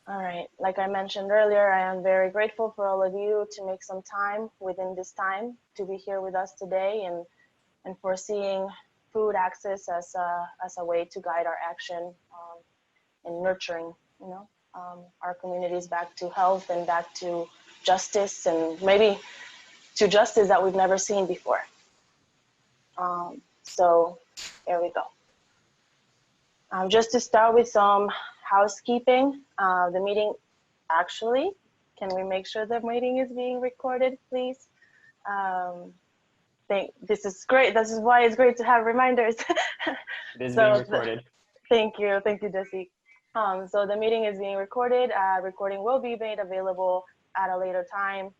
All right. Like I mentioned earlier, I am very grateful for all of you to make some time within this time to be here with us today and for seeing food access as a way to guide our action in nurturing, our communities back to health and back to justice and maybe to justice that we've never seen before. So there we go. Just to start with some housekeeping, the meeting actually, can we make sure the meeting is being recorded, please? This is great. This is why it's great to have reminders. It is being recorded. Thank you, Jesse. So the meeting is being recorded. Recording will be made available at a later time.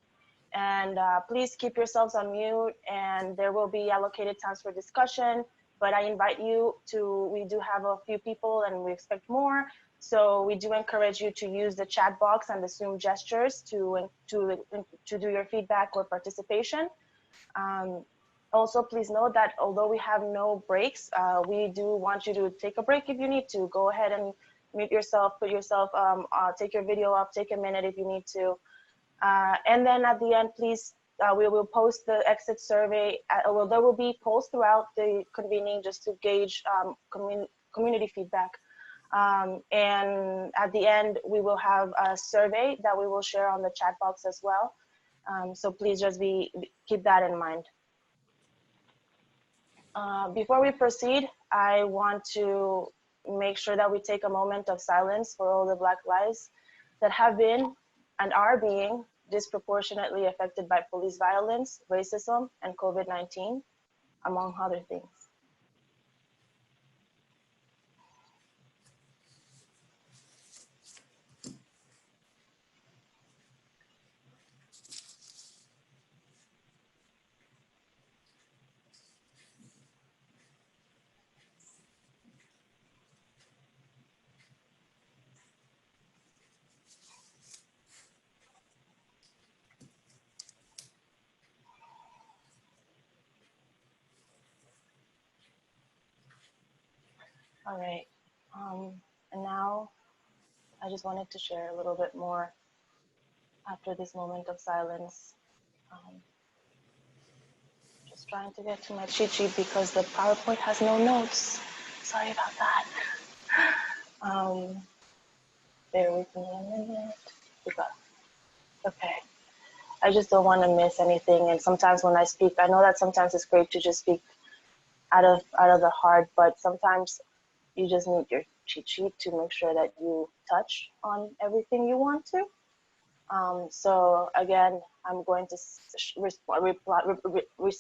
And please keep yourselves on mute, and there will be allocated times for discussion. But I invite you to, we do have a few people and we expect more. So we do encourage you to use the chat box and the Zoom gestures to do your feedback or participation. Also, please note that although we have no breaks, we do want you to take a break if you need to. Go ahead and mute yourself, take your video off, take a minute if you need to. And then at the end, please, we will post the exit survey. Well, there will be polls throughout the convening just to gauge community feedback. And at the end, we will have a survey that we will share on the chat box as well. So please just keep that in mind. Before we proceed, I want to make sure that we take a moment of silence for all the Black lives that have been and are being disproportionately affected by police violence, racism, and COVID-19, among other things. All right, and now I just wanted to share a little bit more after this moment of silence. Just trying to get to my cheat sheet because the PowerPoint has no notes. Sorry about that. Bear with me a minute. Okay. I just don't want to miss anything. And sometimes when I speak, I know that sometimes it's great to just speak out of the heart, but sometimes you just need your cheat sheet to make sure that you touch on everything you want to. So again, I'm going to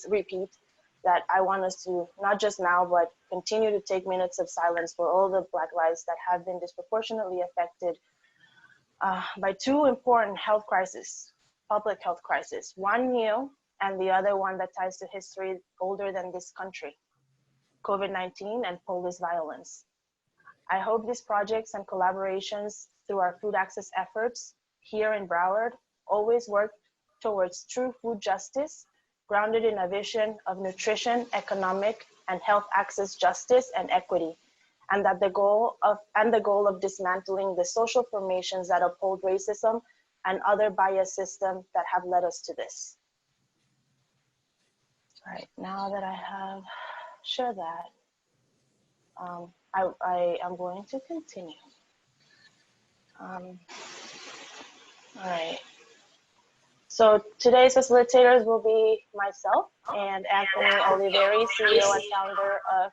repeat that I want us to, not just now, but continue to take minutes of silence for all the Black lives that have been disproportionately affected by two important health crises, public health crises, one new and the other one that ties to history older than this country, COVID-19 and police violence. I hope these projects and collaborations through our food access efforts here in Broward always work towards true food justice, grounded in a vision of nutrition, economic, and health access justice and equity, and that the goal of dismantling the social formations that uphold racism and other bias systems that have led us to this. All right, now that I have shared that, I am going to continue. All right. So today's facilitators will be myself and Anthony Oliveri, CEO and founder of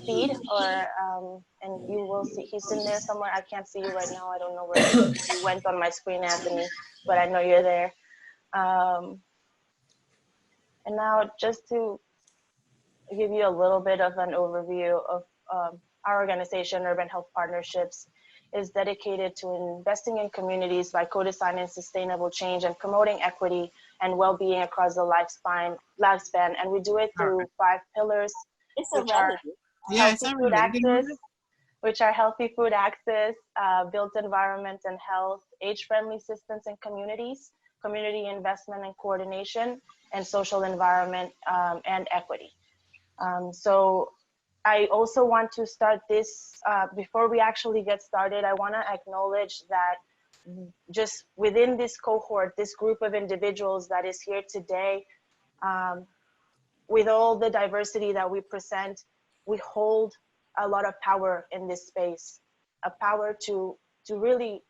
Feed, and you will see, he's in there somewhere. I can't see you right now. I don't know where you went on my screen, Anthony, but I know you're there. And now just to give you a little bit of an overview of our organization, Urban Health Partnerships, is dedicated to investing in communities by co-designing sustainable change and promoting equity and well-being across the lifespan. And we do it through 5 pillars, which are healthy food access, built environment and health, age-friendly systems and communities, community investment and coordination, and social environment and equity. So I also want to start this, before we actually get started, I want to acknowledge that just within this cohort, this group of individuals that is here today, with all the diversity that we present, we hold a lot of power in this space, a power to really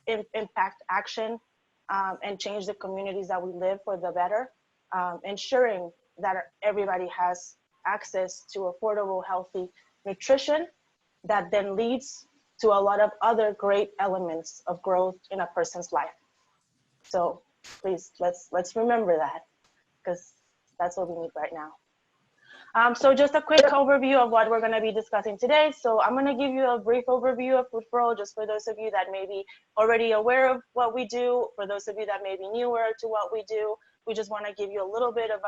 impact action and change the communities that we live for the better, ensuring that everybody has access to affordable, healthy nutrition that then leads to a lot of other great elements of growth in a person's life. So please, let's remember that, because that's what we need right now. So just a quick overview of what we're going to be discussing today. So I'm going to give you a brief overview of Food for All, just for those of you that may be already aware of what we do. For those of you that may be newer to what we do, we just want to give you a little bit of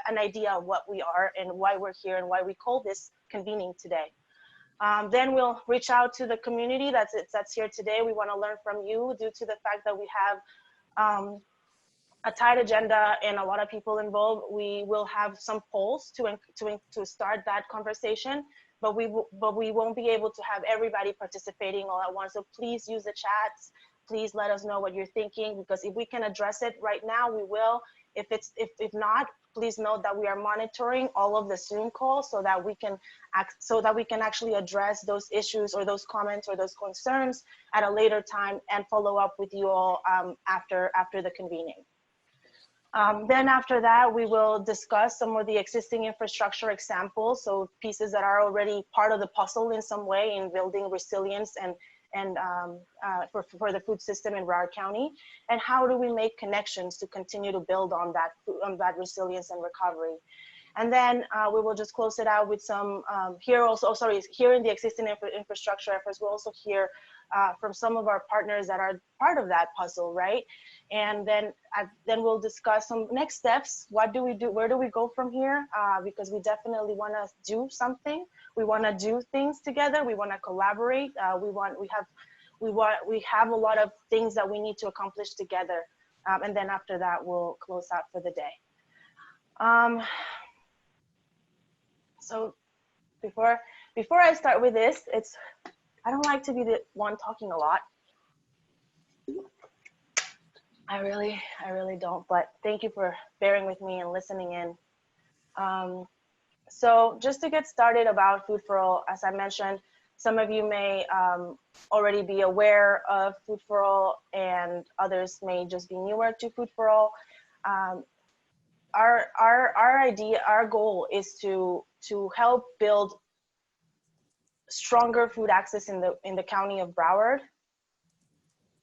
an idea of what we are and why we're here and why we call this convening today. Then we'll reach out to the community that's here today. We want to learn from you due to the fact that we have a tight agenda and a lot of people involved. We will have some polls to start that conversation, but we won't be able to have everybody participating all at once. So please use the chats. Please let us know what you're thinking, because if we can address it right now, we will. If not, please note that we are monitoring all of the Zoom calls so that we can actually address those issues or those comments or those concerns at a later time and follow up with you all after the convening. Then after that, we will discuss some of the existing infrastructure examples, so pieces that are already part of the puzzle in some way in building resilience and for the food system in Broward County, and how do we make connections to continue to build on that resilience and recovery. And then we will just close it out with some here in the existing infrastructure efforts. We'll also hear from some of our partners that are part of that puzzle, right? And then we'll discuss some next steps. What do we do? Where do we go from here? Because we definitely want to do something. We want to do things together. We want to collaborate. We have a lot of things that we need to accomplish together. And then after that, we'll close out for the day. So before I start with this, I don't like to be the one talking a lot. I really don't, but thank you for bearing with me and listening in. So just to get started about Food for All, as I mentioned, some of you may already be aware of Food for All, and others may just be newer to Food for All. Our goal is to help build stronger food access in the county of Broward,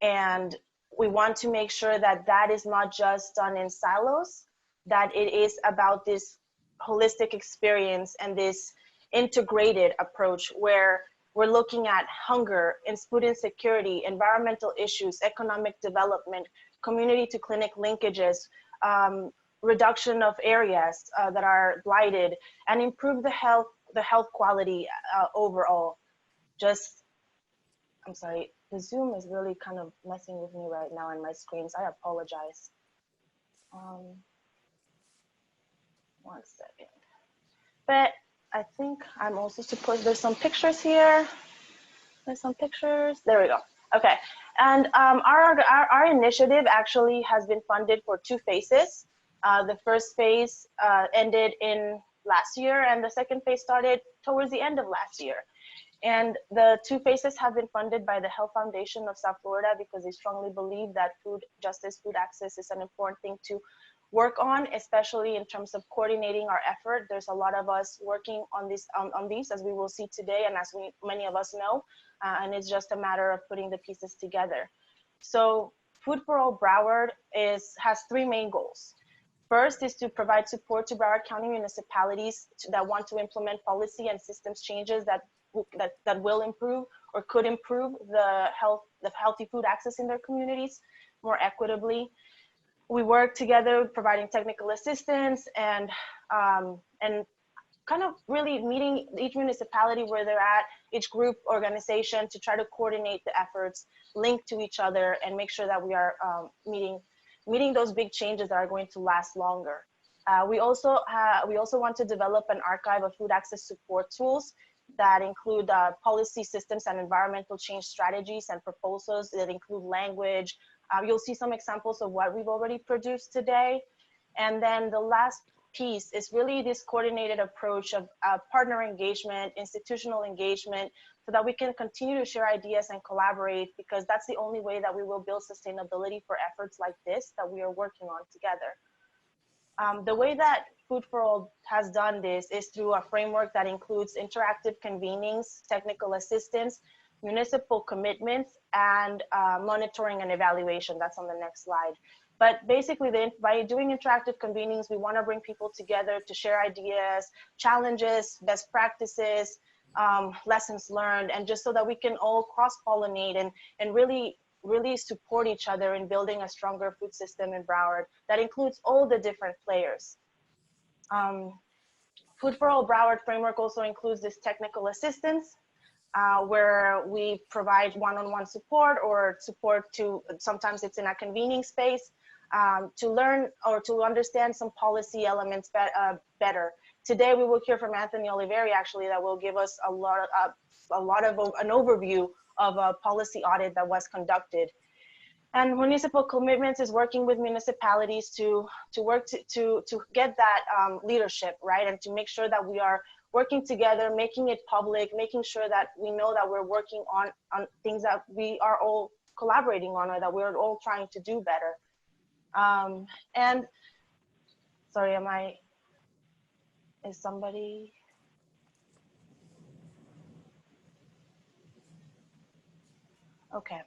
and we want to make sure that that is not just done in silos, that it is about this holistic experience and this integrated approach where we're looking at hunger and food insecurity, environmental issues, economic development, community to clinic linkages, reduction of areas that are blighted, and improve the health quality overall. I'm sorry, the Zoom is really kind of messing with me right now in my screens. I apologize. 1 second. But I think I'm also supposed, there's some pictures here. There's some pictures. There we go. Okay. And our initiative actually has been funded for 2 phases. The first phase ended in last year, and the second phase started towards the end of last year. And the 2 phases have been funded by the Health Foundation of South Florida because they strongly believe that food justice, food access is an important thing to work on, especially in terms of coordinating our effort. There's a lot of us working on these, as we will see today, and as many of us know, and it's just a matter of putting the pieces together. So Food for All Broward has 3 main goals. First is to provide support to Broward County municipalities that want to implement policy and systems changes that will improve or could improve the healthy food access in their communities more equitably. We work together providing technical assistance and kind of really meeting each municipality where they're at, each group organization, to try to coordinate the efforts, link to each other, and make sure that we are meeting those big changes that are going to last longer. We also want to develop an archive of food access support tools that include policy systems and environmental change strategies and proposals that include language. You'll see some examples of what we've already produced today. And then the last piece is really this coordinated approach of partner engagement, institutional engagement, so that we can continue to share ideas and collaborate, because that's the only way that we will build sustainability for efforts like this that we are working on together. The way that Food for All has done this is through a framework that includes interactive convenings, technical assistance, municipal commitments, and monitoring and evaluation. That's on the next slide. But basically, by doing interactive convenings, we want to bring people together to share ideas, challenges, best practices, lessons learned, and just so that we can all cross-pollinate and really support each other in building a stronger food system in Broward that includes all the different players. Food for All Broward framework also includes this technical assistance, where we provide one-on-one support or support to, sometimes it's in a convening space, to learn or to understand some policy elements better. Today we will hear from Anthony Oliveri, actually, that will give us a lot of an overview of a policy audit that was conducted. And municipal commitments is working with municipalities to work to get that leadership, right? And to make sure that we are working together, making it public, making sure that we know that we're working on things that we are all collaborating on, or that we're all trying to do better. And sorry, is somebody? Okay.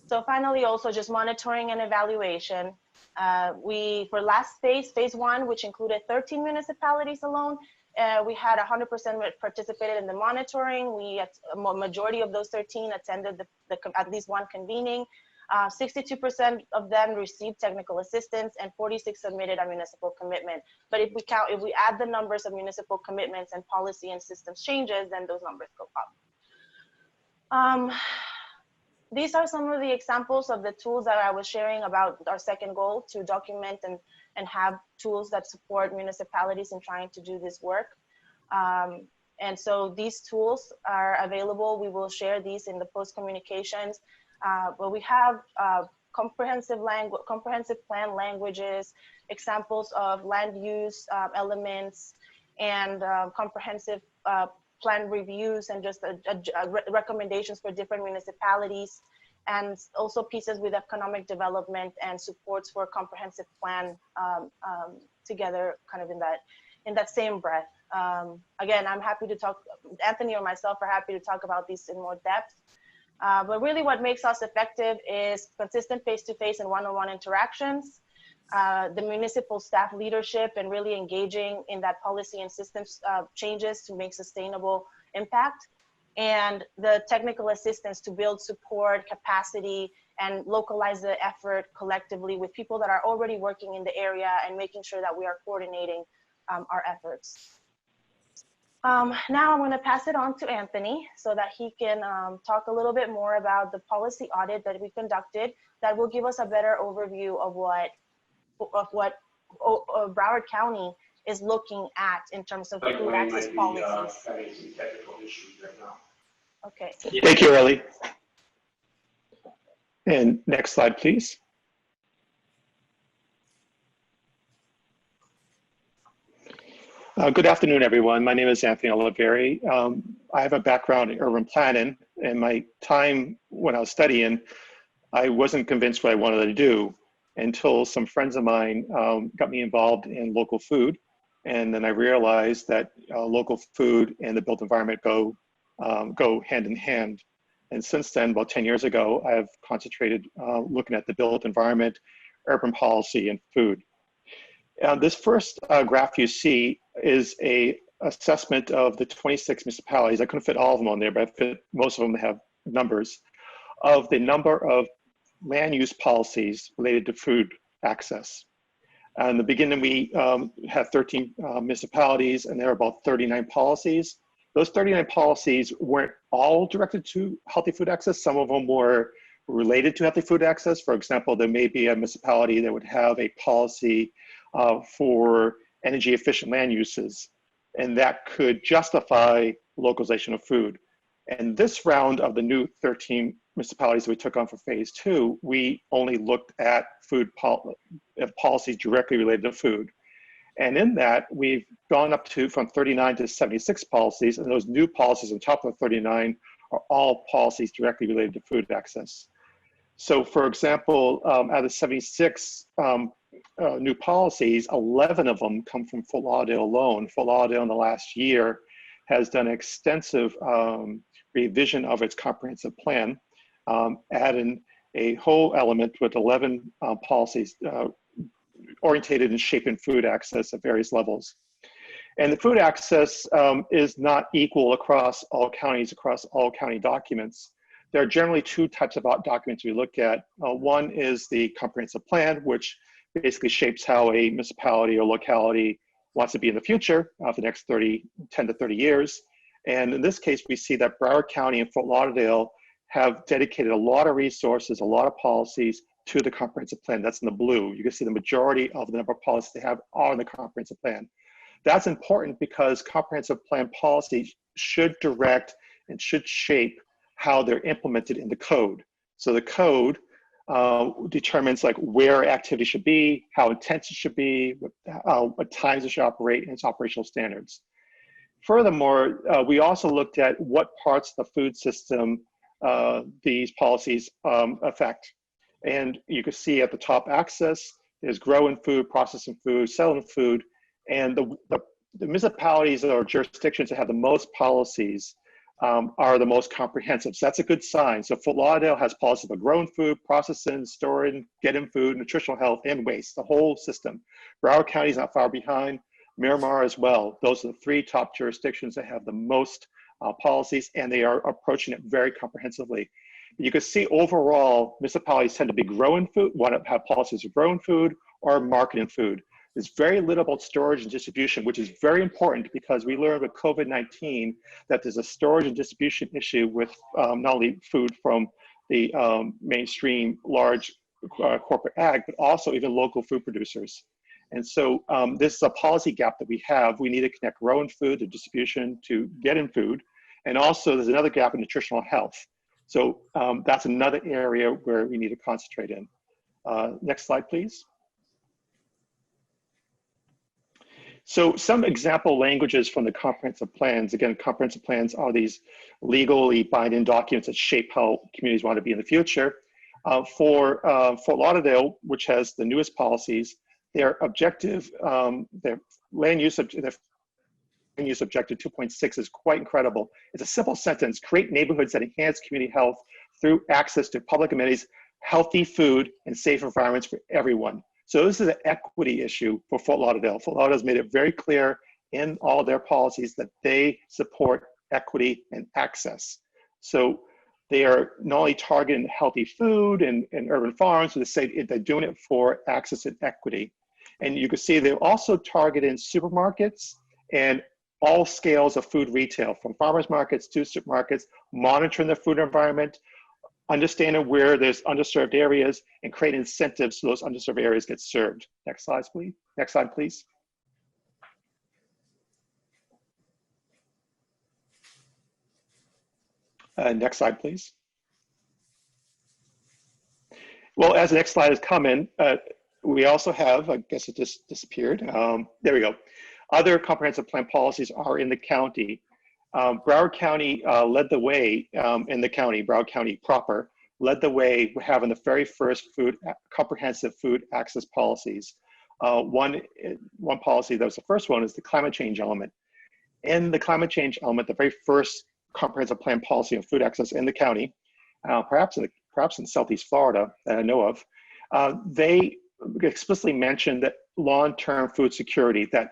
So finally, also just monitoring and evaluation. For last phase one, which included 13 municipalities alone, we had 100% participated in the monitoring. A majority of those 13 attended at least one convening. 62% of them received technical assistance, and 46 submitted a municipal commitment. But if we add the numbers of municipal commitments and policy and systems changes, then those numbers go up. These are some of the examples of the tools that I was sharing about our second goal, to document and have tools that support municipalities in trying to do this work. And so these tools are available. We will share these in the post communications. But we have comprehensive plan languages, examples of land use elements, and comprehensive plan reviews, and just recommendations for different municipalities, and also pieces with economic development and supports for a comprehensive plan together, kind of in that same breath. Again, I'm happy to talk, Anthony or myself are happy to talk about these in more depth. But really what makes us effective is consistent face-to-face and one-on-one interactions, the municipal staff leadership, and really engaging in that policy and systems changes to make sustainable impact, and the technical assistance to build support, capacity, and localize the effort collectively with people that are already working in the area, and making sure that we are coordinating our efforts. Now I'm going to pass it on to Anthony so that he can talk a little bit more about the policy audit that we conducted, that will give us a better overview of what Broward County is looking at in terms of food access policies. Having some technical issues right now. Okay. Thank you, Ellie. And next slide, please. Good afternoon, everyone. My name is Anthony Oliveri. I have a background in urban planning, and my time when I was studying, I wasn't convinced what I wanted to do until some friends of mine got me involved in local food. And then I realized that local food and the built environment go hand in hand. And since then, about 10 years ago, I've concentrated looking at the built environment, urban policy, and food. This first graph you see is a assessment of the 26 municipalities. I couldn't fit all of them on there, but I fit most of them have numbers of the number of land use policies related to food access. In the beginning, we had 13 municipalities, and there were about 39 policies. Those 39 policies weren't all directed to healthy food access. Some of them were related to healthy food access. For example, there may be a municipality that would have a policy for energy efficient land uses, and that could justify localization of food. And this round of the new 13 municipalities that we took on for phase 2, we only looked at policies directly related to food. And in that, we've gone up to from 39 to 76 policies, and those new policies on top of the 39 are all policies directly related to food access. So for example, out of the 76 new policies, 11 of them come from Fort Lauderdale alone. Fort Lauderdale in the last year has done extensive revision of its comprehensive plan, adding a whole element with 11 policies orientated in shaping food access at various levels. And the food access is not equal across all counties, across all county documents. There are generally two types of documents we look at. One is the comprehensive plan, which basically shapes how a municipality or locality wants to be in the future for the next 10 to 30 years. And in this case, we see that Broward County and Fort Lauderdale have dedicated a lot of resources, a lot of policies to the comprehensive plan. That's in the blue. You can see the majority of the number of policies they have are in the comprehensive plan. That's important because comprehensive plan policies should direct and should shape how they're implemented in the code. So the code determines like where activity should be, how intense it should be, what times it should operate, and its operational standards. Furthermore, we also looked at what parts of the food system these policies affect. And you can see at the top access, there's growing food, processing food, selling food, and the municipalities or jurisdictions that have the most policies are the most comprehensive. So that's a good sign. So Fort Lauderdale has policies for growing food, processing, storing, getting food, nutritional health, and waste, the whole system. Broward County is not far behind, Miramar as well. Those are the three top jurisdictions that have the most policies, and they are approaching it very comprehensively. You can see overall, municipalities tend to be growing food, want to have policies of growing food or marketing food. There's very little about storage and distribution, which is very important because we learned with COVID-19 that there's a storage and distribution issue with not only food from the mainstream large corporate ag, but also even local food producers. And so this is a policy gap that we have. We need to connect growing food to distribution to getting food. And also there's another gap in nutritional health. So that's another area where we need to concentrate in. Next slide, please. So some example languages from the comprehensive plans. Again, comprehensive plans are these legally binding documents that shape how communities want to be in the future. For Fort Lauderdale, which has the newest policies, their objective, their land use objective 2.6 is quite incredible. It's a simple sentence: create neighborhoods that enhance community health through access to public amenities, healthy food, and safe environments for everyone. So this is an equity issue for Fort Lauderdale. Fort Lauderdale's made it very clear in all their policies that they support equity and access. So they are not only targeting healthy food and urban farms, but they're doing it for access and equity. And you can see they're also targeting supermarkets and all scales of food retail, from farmers markets to supermarkets, monitoring the food environment, understanding where there's underserved areas, and creating incentives so those underserved areas get served. Next slide, please. Next slide, please. Next slide, please. Well, as the next slide is coming, we also have, I guess it just disappeared. There we go. Other comprehensive plan policies are in the county. Broward County led the way in the county. Broward County proper led the way having the very first comprehensive food access policies. One policy that was the first one is the climate change element. In the climate change element, the very first comprehensive plan policy of food access in the county, perhaps in Southeast Florida that I know of, they explicitly mentioned that long-term food security, that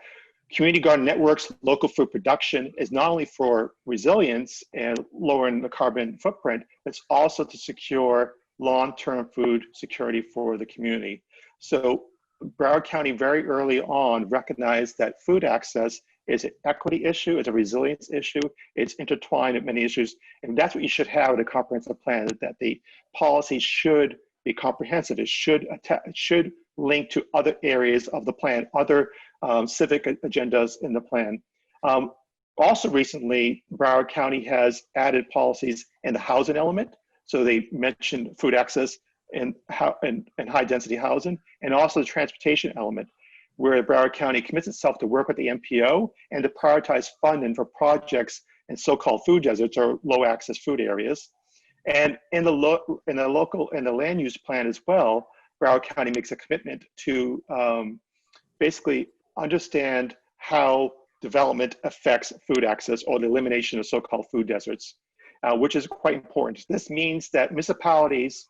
community garden networks, local food production is not only for resilience and lowering the carbon footprint, but it's also to secure long-term food security for the community. So Broward County very early on recognized that food access is an equity issue, it's a resilience issue, it's intertwined with many issues, and that's what you should have in a comprehensive plan, that the policy should be comprehensive. It should link to other areas of the plan, other civic agendas in the plan. Also recently, Broward County has added policies in the housing element. So they mentioned food access and high density housing, and also the transportation element, where Broward County commits itself to work with the MPO and to prioritize funding for projects in so-called food deserts or low access food areas. And in the land use plan as well, Broward County makes a commitment to basically understand how development affects food access or the elimination of so-called food deserts, which is quite important. This means that municipalities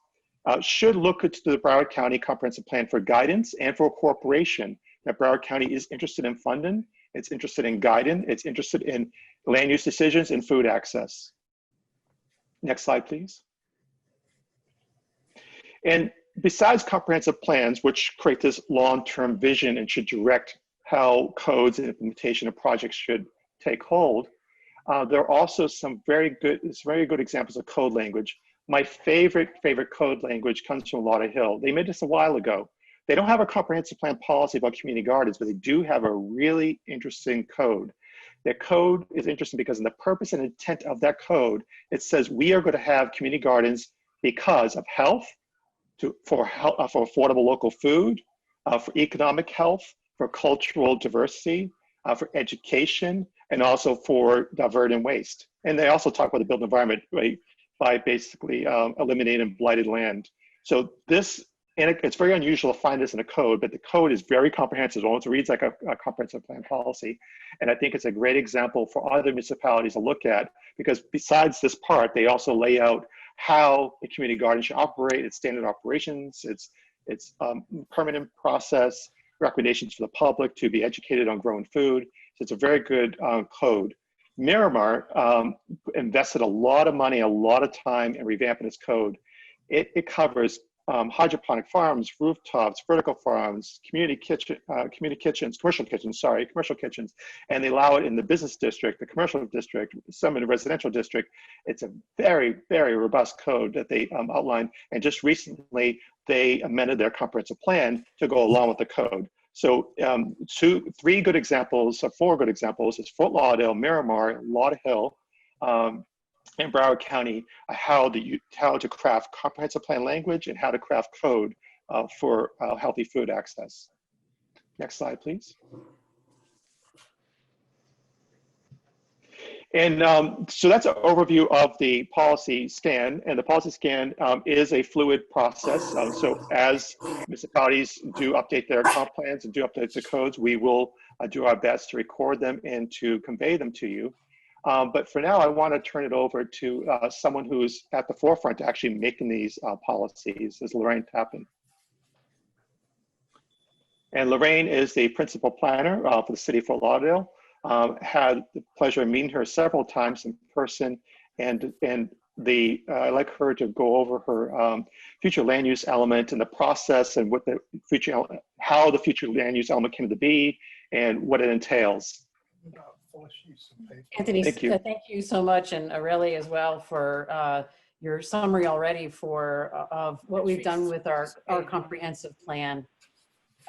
should look to the Broward County Comprehensive Plan for guidance and for cooperation that Broward County is interested in funding, it's interested in guiding, it's interested in land use decisions and food access. Next slide, please. And besides comprehensive plans, which create this long-term vision and should direct how codes and implementation of projects should take hold, there are also some very good examples of code language. My favorite code language comes from Lauderdale. They made this a while ago. They don't have a comprehensive plan policy about community gardens, but they do have a really interesting code. Their code is interesting because in the purpose and intent of that code, it says we are going to have community gardens because of health, for affordable local food, for economic health, for cultural diversity, for education, and also for diverting waste. And they also talk about the built environment, right, by basically eliminating blighted land. So this, and it's very unusual to find this in a code, but the code is very comprehensive. It almost reads like a comprehensive plan policy. And I think it's a great example for other municipalities to look at, because besides this part, they also lay out how the community garden should operate, its standard operations, its permanent process, recommendations for the public to be educated on growing food. So it's a very good code. Miramar invested a lot of money, a lot of time in revamping its code. It covers hydroponic farms, rooftops, vertical farms, community kitchens, commercial kitchens, and they allow it in the business district, the commercial district, some in the residential district. It's a very, very robust code that they outlined, and just recently they amended their comprehensive plan to go along with the code. So four good examples is Fort Lauderdale, Miramar, Lauderdale, in Broward County, how to craft comprehensive plan language and how to craft code for healthy food access. Next slide, please. And so that's an overview of the policy scan, and the policy scan is a fluid process. So as municipalities do update their comp plans and do update the codes, we will do our best to record them and to convey them to you. But for now, I want to turn it over to someone who's at the forefront actually making these policies, is Lorraine Tappan. And Lorraine is the principal planner for the city of Fort Lauderdale. Had the pleasure of meeting her several times in person, and I'd like her to go over her future land use element and the process and what the future, how the future land use element came to be and what it entails. Anthony, thank you. Thank you so much, and Aurelie as well for your summary already of what we've done with our comprehensive plan.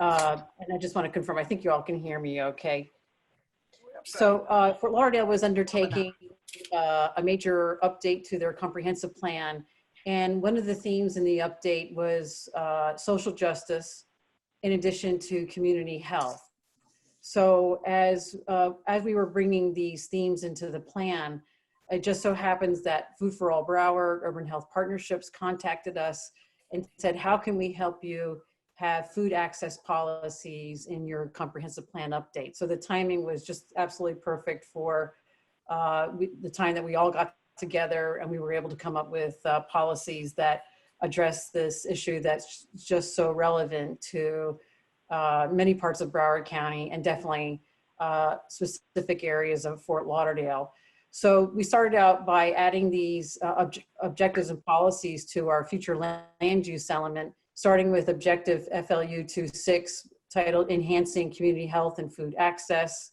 And I just want to confirm, I think you all can hear me okay. So Fort Lauderdale was undertaking a major update to their comprehensive plan. And one of the themes in the update was social justice in addition to community health. So as we were bringing these themes into the plan, it just so happens that Food for All Broward, Urban Health Partnerships contacted us and said, how can we help you have food access policies in your comprehensive plan update? So the timing was just absolutely perfect for the time that we all got together and we were able to come up with policies that address this issue that's just so relevant to many parts of Broward County and definitely specific areas of Fort Lauderdale. So we started out by adding these objectives and policies to our future land use element, starting with objective FLU 26 titled Enhancing Community Health and Food Access.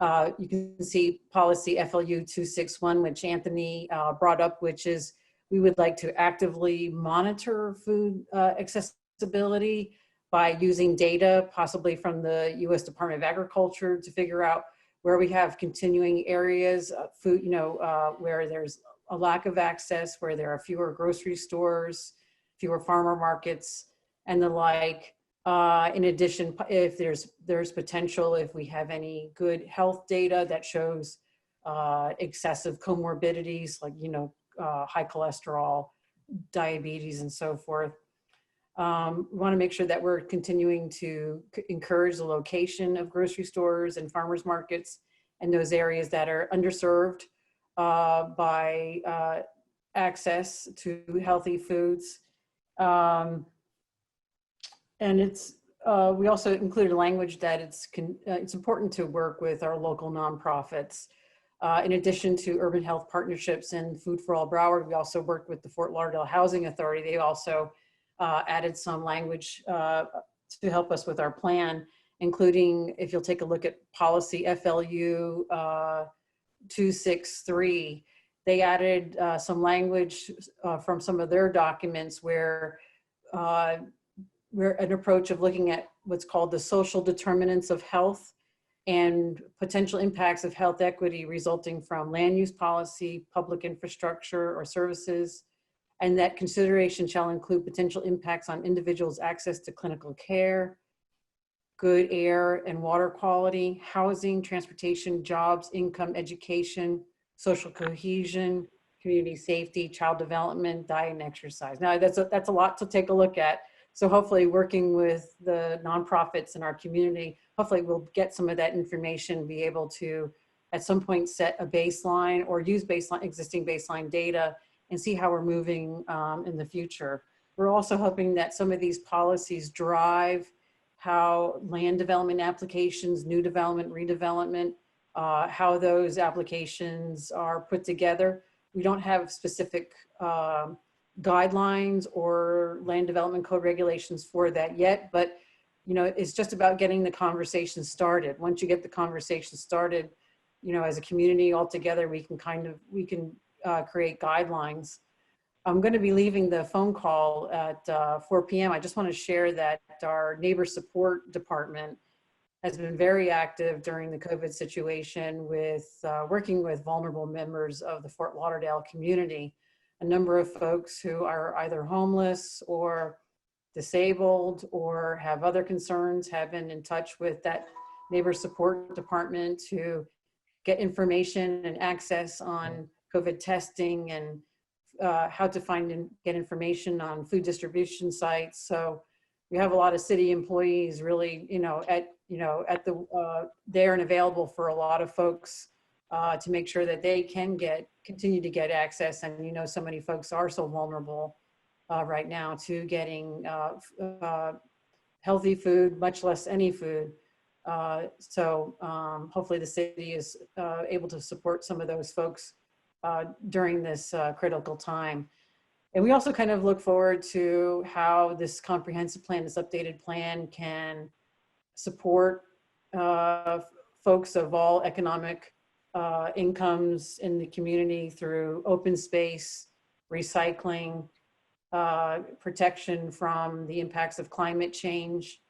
You can see policy FLU 261, which Anthony brought up, which is we would like to actively monitor food accessibility by using data, possibly from the U.S. Department of Agriculture, to figure out where we have continuing areas of food, where there's a lack of access, where there are fewer grocery stores, fewer farmer markets, and the like. In addition, if there's potential, if we have any good health data that shows excessive comorbidities, like, high cholesterol, diabetes, and so forth. We want to make sure that we're continuing to encourage the location of grocery stores and farmers markets in those areas that are underserved by access to healthy foods. And we also included language that it's important to work with our local nonprofits. In addition to urban health partnerships and Food for All Broward, we also worked with the Fort Lauderdale Housing Authority. They also added some language to help us with our plan, including, if you'll take a look at policy FLU 263, they added some language from some of their documents where we're an approach of looking at what's called the social determinants of health and potential impacts of health equity resulting from land use policy, public infrastructure or services, and that consideration shall include potential impacts on individuals' access to clinical care, good air and water quality, housing, transportation, jobs, income, education, social cohesion, community safety, child development, diet and exercise. Now that's a lot to take a look at. So hopefully working with the nonprofits in our community, hopefully we'll get some of that information, be able to at some point set a baseline or use existing baseline data and see how we're moving in the future. We're also hoping that some of these policies drive how land development applications, new development, redevelopment, how those applications are put together. We don't have specific guidelines or land development code regulations for that yet, but it's just about getting the conversation started. Once you get the conversation started, as a community all together, we can create guidelines. I'm going to be leaving the phone call at 4 p.m. I just want to share that our neighbor support department has been very active during the COVID situation with working with vulnerable members of the Fort Lauderdale community. A number of folks who are either homeless or disabled or have other concerns have been in touch with that neighbor support department to get information and access on COVID testing and how to find and get information on food distribution sites. So we have a lot of city employees really, there and available for a lot of folks to make sure that they can continue to get access. And so many folks are so vulnerable right now to getting healthy food, much less any food. So hopefully the city is able to support some of those folks during this critical time. And we also kind of look forward to how this comprehensive plan, this updated plan, can support folks of all economic incomes in the community through open space, recycling, protection from the impacts of climate change.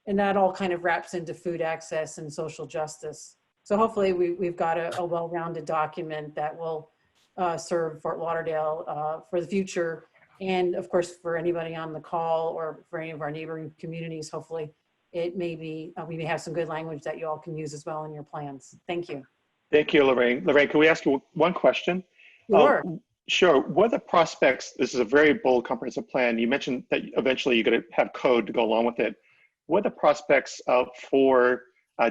And that all kind of wraps into food access and social justice. So hopefully we've got a well-rounded document that will serve Fort Lauderdale for the future. And of course, for anybody on the call or for any of our neighboring communities, hopefully we may have some good language that you all can use as well in your plans. Thank you. Thank you, Lorraine. Lorraine, can we ask you one question? Sure. Sure. What are the prospects? This is a very bold, comprehensive plan. You mentioned that eventually you're going to have code to go along with it. What are the prospects for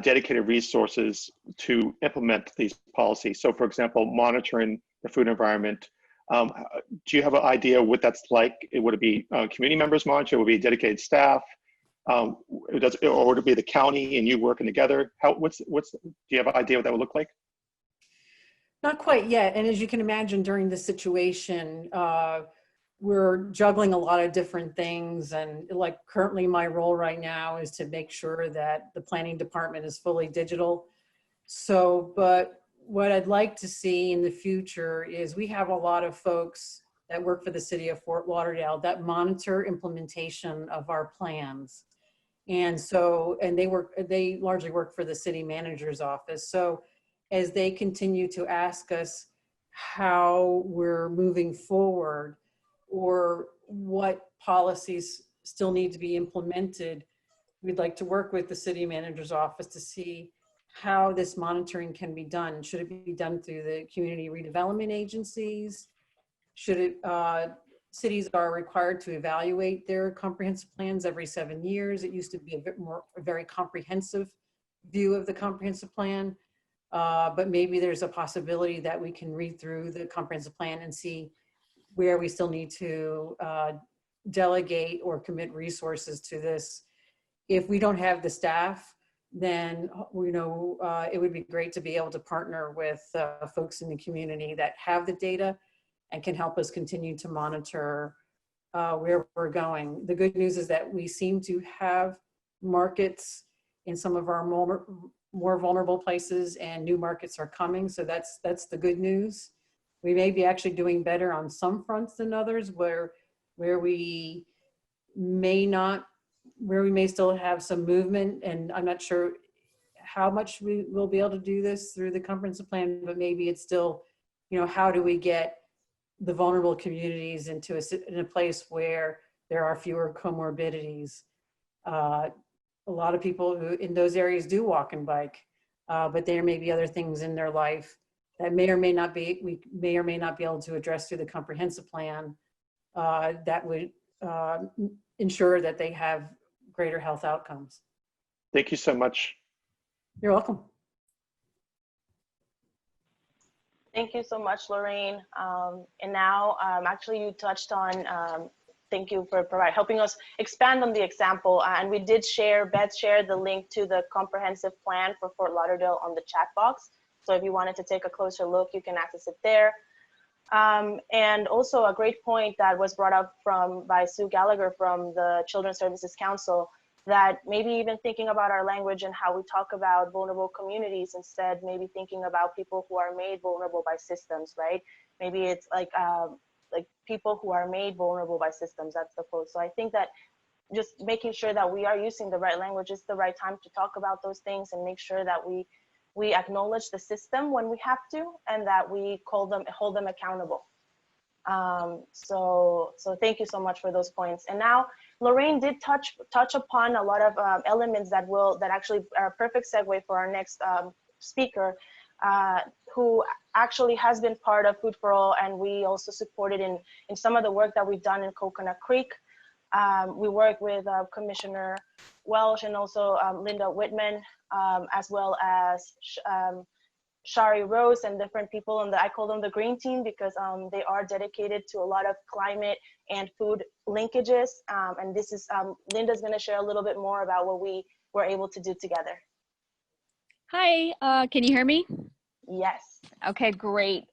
dedicated resources to implement these policies? So, for example, monitoring the food environment. Do you have an idea what that's like? Would it be community members monitor? Would it be dedicated staff? Or would it be the county and you working together? Do you have an idea what that would look like? Not quite yet. And as you can imagine, during this situation, we're juggling a lot of different things. And like currently my role right now is to make sure that the planning department is fully digital. So, but what I'd like to see in the future is we have a lot of folks that work for the city of Fort Lauderdale that monitor implementation of our plans. And so, and they largely work for the city manager's office. So as they continue to ask us how we're moving forward or what policies still need to be implemented, we'd like to work with the city manager's office to see how this monitoring can be done. Should it be done through the community redevelopment agencies? Should it, cities are required to evaluate their comprehensive plans every 7 years. It used to be a very comprehensive view of the comprehensive plan. But maybe there's a possibility that we can read through the comprehensive plan and see where we still need to delegate or commit resources to this. If we don't have the staff, then it would be great to be able to partner with folks in the community that have the data and can help us continue to monitor where we're going. The good news is that we seem to have markets in some of our more vulnerable places, and new markets are coming. So that's the good news. We may be actually doing better on some fronts than others, where we may still have some movement, and I'm not sure how much we will be able to do this through the comprehensive plan, but maybe it's still, how do we get the vulnerable communities in a place where there are fewer comorbidities. A lot of people who in those areas do walk and bike, but there may be other things in their life that we may or may not be able to address through the comprehensive plan that would ensure that they have greater health outcomes. Thank you so much. You're welcome. Thank you so much, Lorraine. And now, actually, you touched on, thank you for helping us expand on the example. And we did Beth shared the link to the comprehensive plan for Fort Lauderdale on the chat box. So if you wanted to take a closer look, you can access it there. And also a great point that was brought up by Sue Gallagher from the Children's Services Council, that maybe even thinking about our language and how we talk about vulnerable communities, instead maybe thinking about people who are made vulnerable by systems, right? Maybe it's like people who are made vulnerable by systems, that's the quote. So I think that just making sure that we are using the right language is the right time to talk about those things, and make sure that we acknowledge the system when we have to, and that we hold them accountable. So thank you so much for those points. And now Lorraine did touch upon a lot of elements that actually are a perfect segue for our next speaker, who actually has been part of Food for All, and we also supported in some of the work that we've done in Coconut Creek. We work with Commissioner Welsh and also Linda Whitman, as well as Shari Rose and different people, and I call them the green team because they are dedicated to a lot of climate and food linkages. And this is, Linda's gonna share a little bit more about what we were able to do together. Hi, can you hear me? Yes. Okay, great.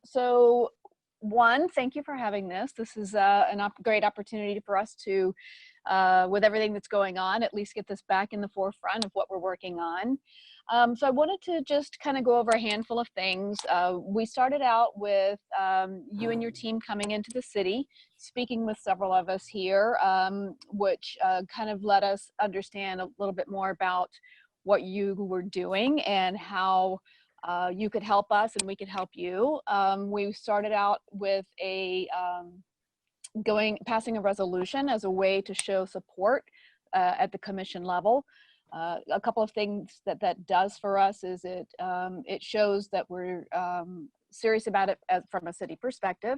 So one, thank you for having this. This is a great opportunity for us to, with everything that's going on, at least get this back in the forefront of what we're working on. So I wanted to just kind of go over a handful of things. We started out with you and your team coming into the city, speaking with several of us here, which kind of let us understand a little bit more about what you were doing and how you could help us and we could help you. We started out with passing a resolution as a way to show support at the commission level. A couple of things that does for us is it shows that we're serious about it from a city perspective.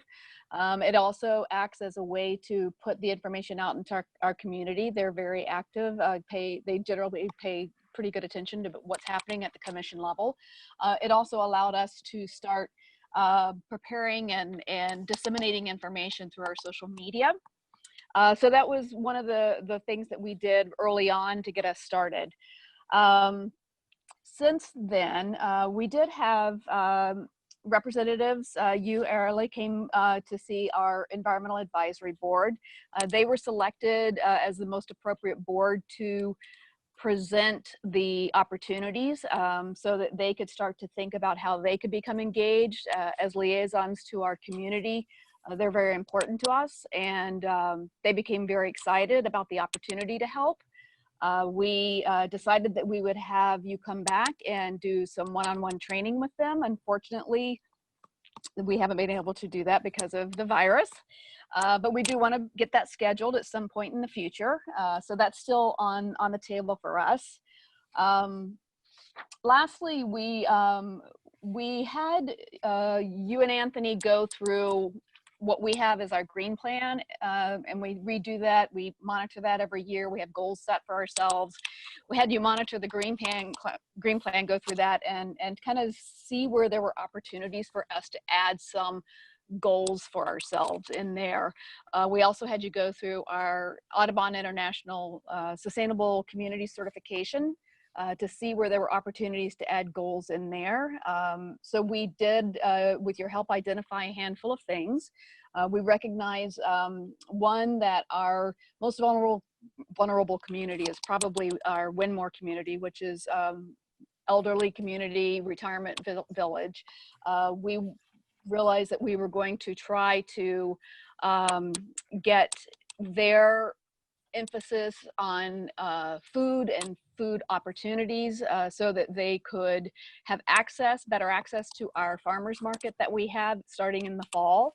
It also acts as a way to put the information out into our community. They're very active. They generally pay pretty good attention to what's happening at the commission level. It also allowed us to start preparing and disseminating information through our social media. So that was one of the things that we did early on to get us started. Since then, we did have representatives. You, Arely, came to see our Environmental Advisory Board. They were selected as the most appropriate board to present the opportunities so that they could start to think about how they could become engaged as liaisons to our community. They're very important to us, and they became very excited about the opportunity to help. We decided that we would have you come back and do some one-on-one training with them. Unfortunately, we haven't been able to do that because of the virus, but we do want to get that scheduled at some point in the future. So that's still on the table for us. Lastly, we had you and Anthony go through what we have as our green plan, and we redo that. We monitor that every year. We have goals set for ourselves. We had you monitor the green plan, go through that, and kind of see where there were opportunities for us to add some goals for ourselves in there. We also had you go through our Audubon International Sustainable Community Certification to see where there were opportunities to add goals in there. So we did, with your help, identify a handful of things. We recognize one, that our most vulnerable community is probably our Winmore community, which is elderly community retirement village. We realized that we were going to try to get their emphasis on food and food opportunities so that they could have better access to our farmers market that we have starting in the fall.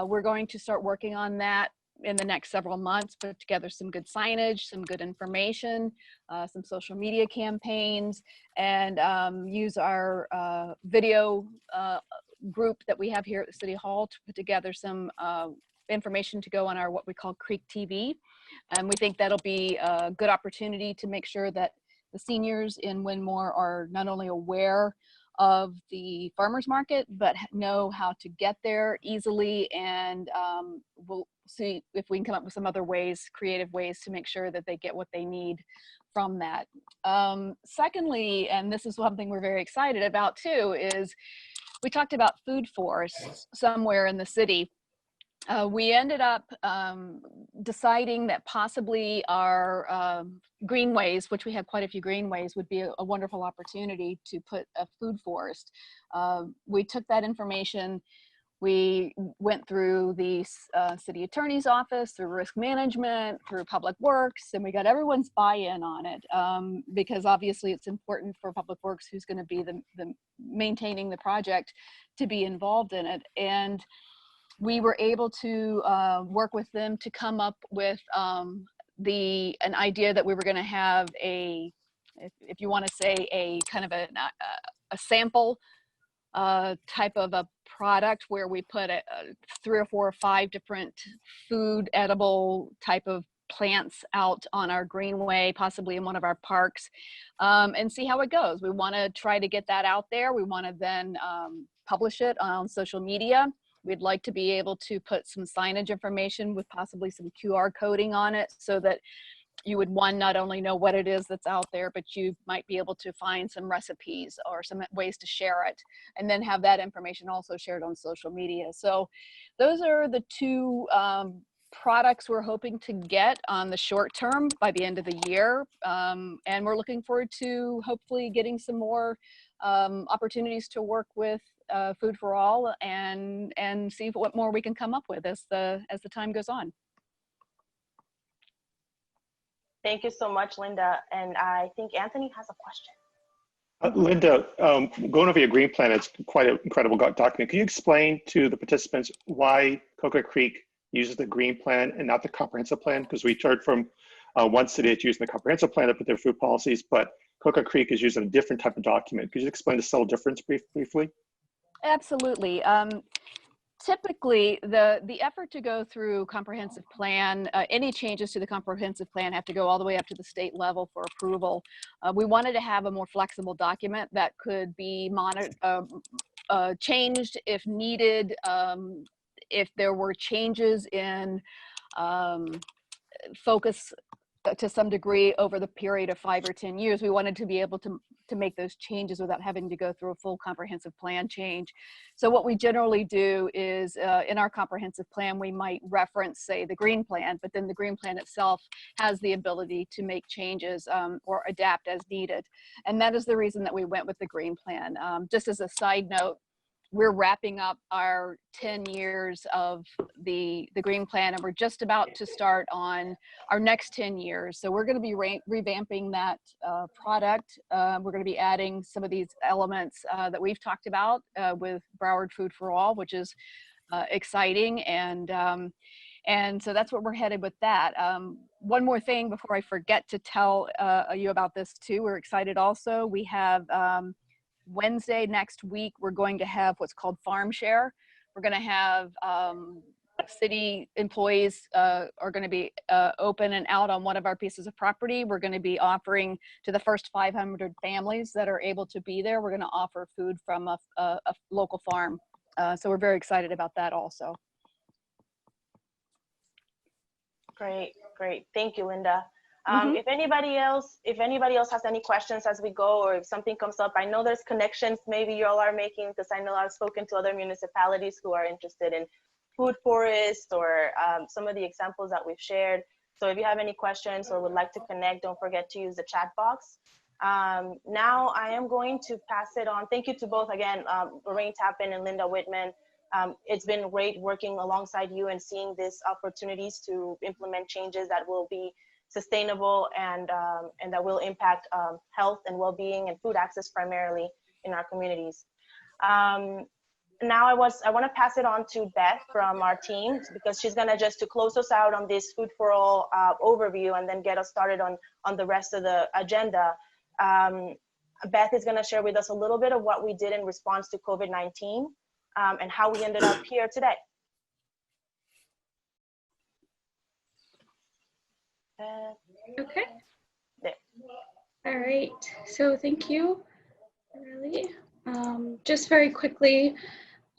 We're going to start working on that in the next several months, put together some good signage, some good information, some social media campaigns, and use our video group that we have here at the City Hall to put together some information to go on our what we call Creek TV. And we think that'll be a good opportunity to make sure that the seniors in Winmore are not only aware of the farmers market, but know how to get there easily. And we'll see if we can come up with some other ways, creative ways, to make sure that they get what they need from that. Secondly, and this is something we're very excited about too, is we talked about food forests somewhere in the city. We ended up deciding that possibly our greenways, which we have quite a few greenways, would be a wonderful opportunity to put a food forest. We took that information, we went through the city attorney's office, through risk management, through public works, and we got everyone's buy-in on it, because obviously it's important for public works, who's going to be the maintaining the project, to be involved in it. And we were able to work with them to come up with an idea that we were going to have if you want to say a kind of a sample type of a product, where we put 3 or 4 or 5 different food edible type of plants out on our greenway, possibly in one of our parks, and see how it goes. We want to try to get that out there. We want to then publish it on social media. We'd like to be able to put some signage information with possibly some QR coding on it, so that you would, one, not only know what it is that's out there, but you might be able to find some recipes or some ways to share it, and then have that information also shared on social media. So those are the 2 products we're hoping to get on the short term by the end of the year. And we're looking forward to hopefully getting some more opportunities to work with Food for All, and see what more we can come up with as the time goes on. Thank you so much, Linda. And I think Anthony has a question. Linda, going over your green plan, it's quite an incredible document. Can you explain to the participants why Cocoa Creek uses the green plan and not the comprehensive plan? Because we heard from one city that's using the comprehensive plan to put their food policies, but Cocoa Creek is using a different type of document. Could you explain the subtle difference briefly? Absolutely. Typically, the effort to go through comprehensive plan, any changes to the comprehensive plan have to go all the way up to the state level for approval. We wanted to have a more flexible document that could be changed if needed, if there were changes in focus to some degree over the period of 5 or 10 years. We wanted to be able to make those changes without having to go through a full comprehensive plan change. So what we generally do is in our comprehensive plan, we might reference, say, the green plan, but then the green plan itself has the ability to make changes or adapt as needed. And that is the reason that we went with the green plan. Just as a side note, we're wrapping up our 10 years of the Green Plan, and we're just about to start on our next 10 years. So we're going to be revamping that product. We're going to be adding some of these elements that we've talked about with Broward Food for All, which is exciting. And so that's where we're headed with that. One more thing before I forget to tell you about this too. We're excited also. We have Wednesday next week, we're going to have what's called Farm Share. We're going to have city employees are going to be open and out on one of our pieces of property. We're going to be offering to the first 500 families that are able to be there, we're going to offer food from a local farm. So we're very excited about that also. Great, great. Thank you, Linda. If anybody else has any questions as we go, or if something comes up, I know there's connections maybe you all are making, because I know I've spoken to other municipalities who are interested in food forests or some of the examples that we've shared. So if you have any questions or would like to connect, don't forget to use the chat box. Now I am going to pass it on. Thank you to both again, Lorraine Tappan and Linda Whitman. It's been great working alongside you and seeing these opportunities to implement changes that will be sustainable and that will impact health and well-being and food access primarily in our communities. Now I want to pass it on to Beth from our team, because she's gonna just to close us out on this Food for All overview and then get us started on the rest of the agenda. Beth is gonna share with us a little bit of what we did in response to COVID-19 and how we ended up here today. Okay. There. All right. So thank you, Riley. Just very quickly,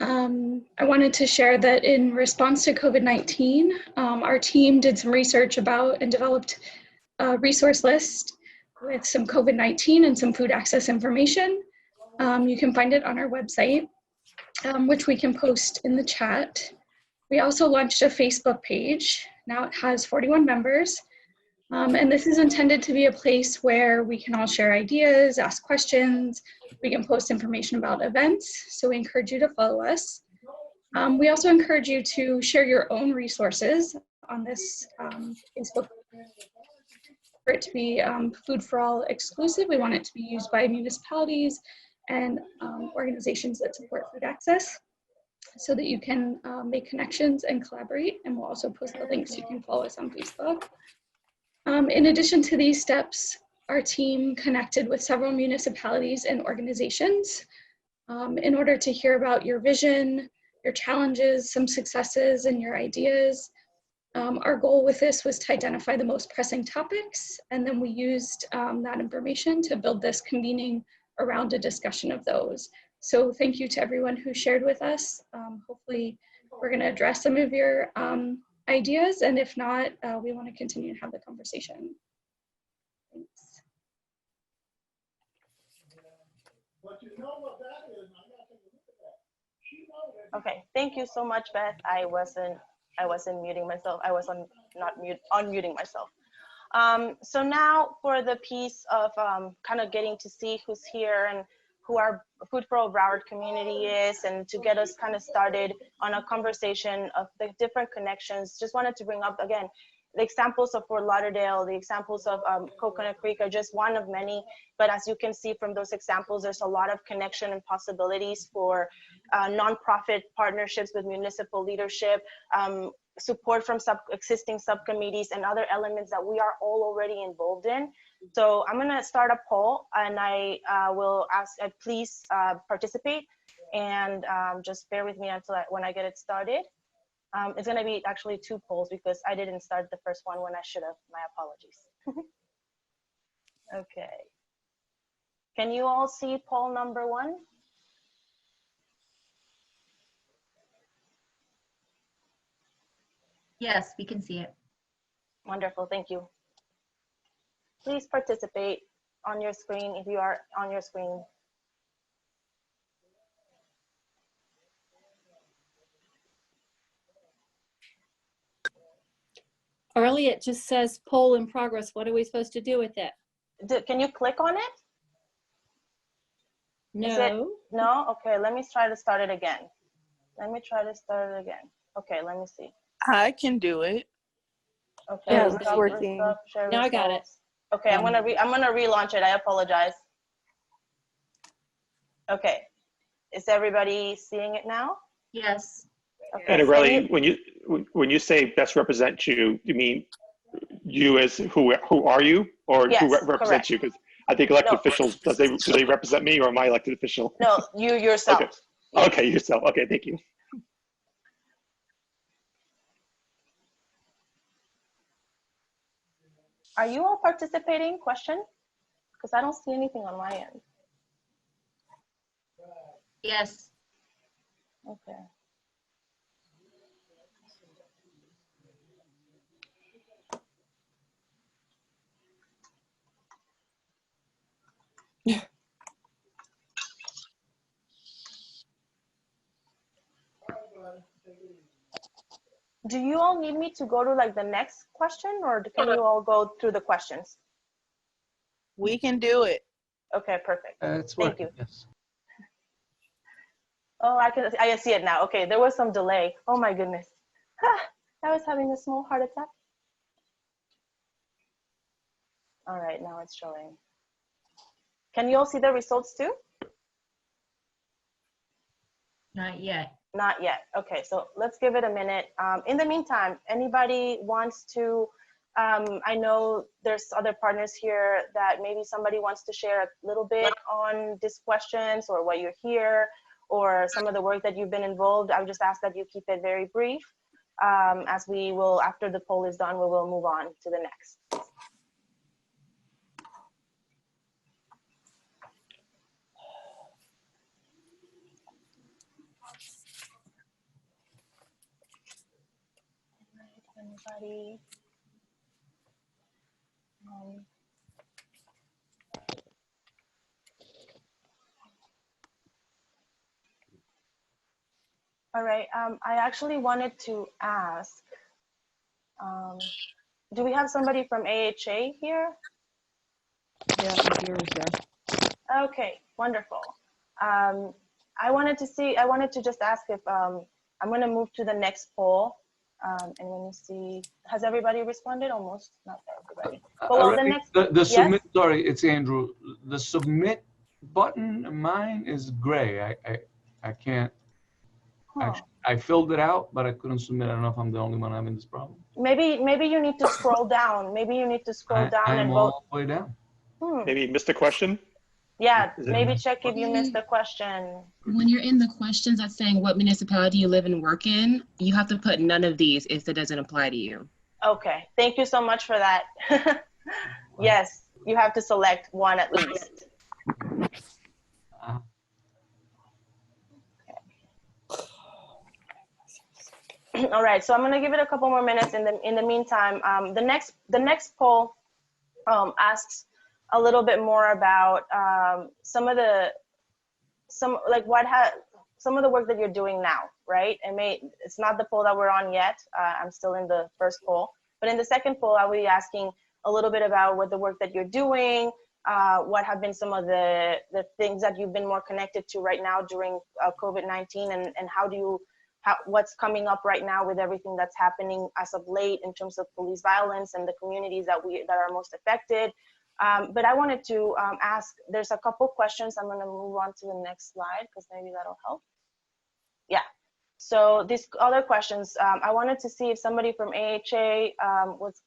I wanted to share that in response to COVID-19, our team did some research about and developed a resource list with some COVID-19 and some food access information. You can find it on our website, which we can post in the chat. We also launched a Facebook page. Now it has 41 members. And this is intended to be a place where we can all share ideas, ask questions, we can post information about events, so we encourage you to follow us. We also encourage you to share your own resources on this Facebook. For it to be Food for All exclusive, we want it to be used by municipalities and organizations that support food access, so that you can make connections and collaborate, and we'll also post the links so you can follow us on Facebook. In addition to these steps, our team connected with several municipalities and organizations in order to hear about your vision, your challenges, some successes, and your ideas. Our goal with this was to identify the most pressing topics, and then we used that information to build this convening around a discussion of those. So thank you to everyone who shared with us. Hopefully we're going to address some of your ideas, and if not, we want to continue to have the conversation. Thanks. Okay, thank you so much, Beth. I wasn't muting myself. I was unmuting myself. So now for the piece of kind of getting to see who's here and who our Food for All Broward community is, and to get us kind of started on a conversation of the different connections. Just wanted to bring up again, the examples of Fort Lauderdale, the examples of Coconut Creek are just one of many, but as you can see from those examples, there's a lot of connection and possibilities for nonprofit partnerships with municipal leadership, support from existing subcommittees and other elements that we are all already involved in. So I'm gonna start a poll, and I will ask, please participate, and just bear with me until when I get it started. It's gonna be actually 2 polls because I didn't start the first one when I should have. My apologies. Okay. Can you all see poll number 1? Yes, we can see it. Wonderful, thank you. Please participate on your screen if you are on your screen. Arlie, it just says poll in progress. What are we supposed to do with it? Can you click on it? Is it? No. No? Okay, let me try to start it again. Okay, let me see. I can do it. Okay, Yeah, restart, it's working. restart, share Now I got it. results. Okay, I'm gonna relaunch it. I apologize. Okay, is everybody seeing it now? Yes. Okay. And can really, you- when you say best represent you, you mean you as who are you, or Yes, who represents correct. you? Because I think elected No. officials, do they represent me, or am I elected official? No, you yourself. Okay. Okay, yourself. Okay, thank you. Are you all participating? Question? Because I don't see anything on my end. Yes. Okay. Do you all need me to go to like the next question, or can you all go through the questions? We can do it. Okay, perfect. It's Thank working, you. yes. Oh, I see it now. Okay, there was some delay. Oh my goodness. I was having a small heart attack. All right, now it's showing. Can you all see the results too? Not yet. Not yet. Okay, so let's give it a minute. In the meantime, anybody wants to, I know there's other partners here that maybe somebody wants to share a little bit on these questions or what you're here or some of the work that you've been involved. I would just ask that you keep it very brief. As we will, after the poll is done, we will move on to the next. Anybody? All right. I actually wanted to ask, do we have somebody from AHA here? Yeah, yours there. Okay, wonderful. I wanted to just ask if, I'm going to move to the next poll. And when you see, has everybody responded? Almost, not everybody. But well, the next, The submit, yes? sorry, it's Andrew. The submit button, mine is gray. I can't, Huh. actually, I filled it out, but I couldn't submit. I don't know if I'm the only one having this problem. Maybe you need to scroll down. Maybe you need to scroll down I'm and vote. all the way down. Maybe you missed a question? Yeah, Is it- maybe check if you missed the question. When you're in the questions that's saying what municipality you live and work in, you have to put none of these if it doesn't apply to you. Okay, thank you so much for that. Yes, you have to select one at least. All right, so I'm gonna give it a couple more minutes. In the meantime, the next poll asks a little bit more about some of the work that you're doing now, right? It's not the poll that we're on yet. I'm still in the first poll, but in the second poll, I will be asking a little bit about what the work that you're doing, what have been some of the things that you've been more connected to right now during COVID-19, and what's coming up right now with everything that's happening as of late in terms of police violence and the communities that are most affected. But I wanted to ask, there's a couple questions. I'm gonna move on to the next slide because maybe that'll help. Yeah, so these other questions, I wanted to see if somebody from AHA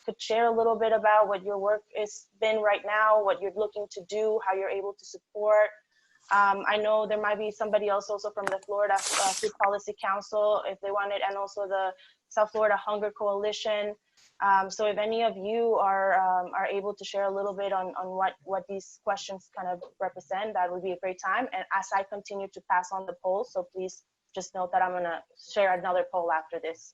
could share a little bit about what your work has been right now, what you're looking to do, how you're able to support. I know there might be somebody else also from the Florida Food Policy Council if they wanted, and also the South Florida Hunger Coalition. So if any of you are able to share a little bit on what these questions kind of represent, that would be a great time. And as I continue to pass on the poll, so please just note that I'm gonna share another poll after this.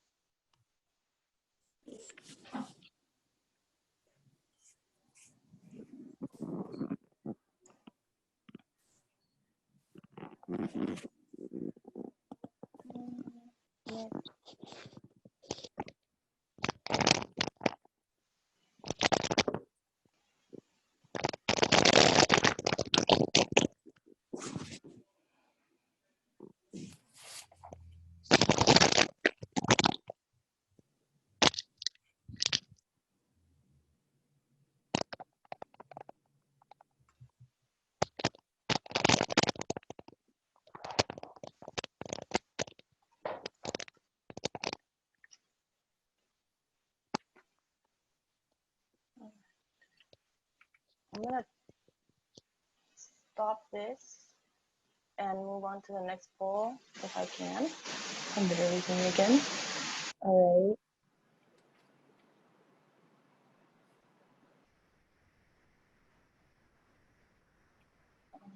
gonna stop this and move on to the next poll if I can. I'm losing me again. All right.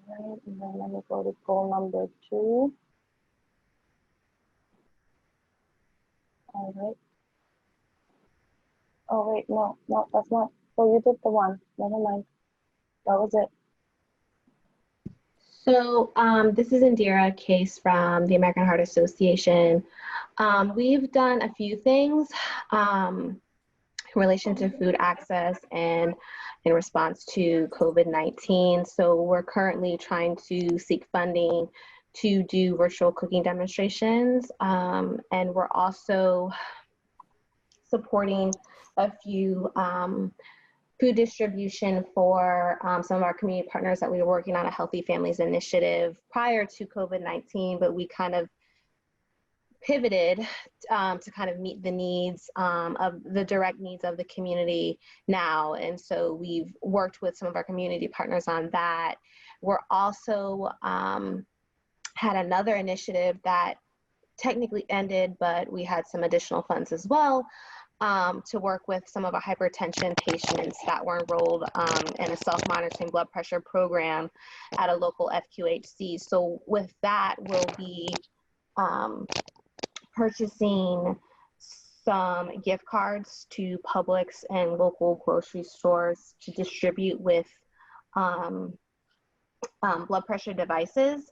All right, and then let me go to poll number 2. All right. Oh wait, no, that's not. Oh, you did the one. Never mind. That was it. So this is Indira Case from the American Heart Association. We've done a few things in relation to food access and in response to COVID-19. So we're currently trying to seek funding to do virtual cooking demonstrations. And we're also supporting a few food distribution for some of our community partners that we were working on a Healthy Families initiative prior to COVID-19, but we kind of pivoted to kind of meet the needs of the direct needs of the community now. And so we've worked with some of our community partners on that. We're also had another initiative that technically ended, but we had some additional funds as well to work with some of our hypertension patients that were enrolled in a self-monitoring blood pressure program at a local FQHC. So with that, we'll be purchasing some gift cards to Publix and local grocery stores to distribute with blood pressure devices.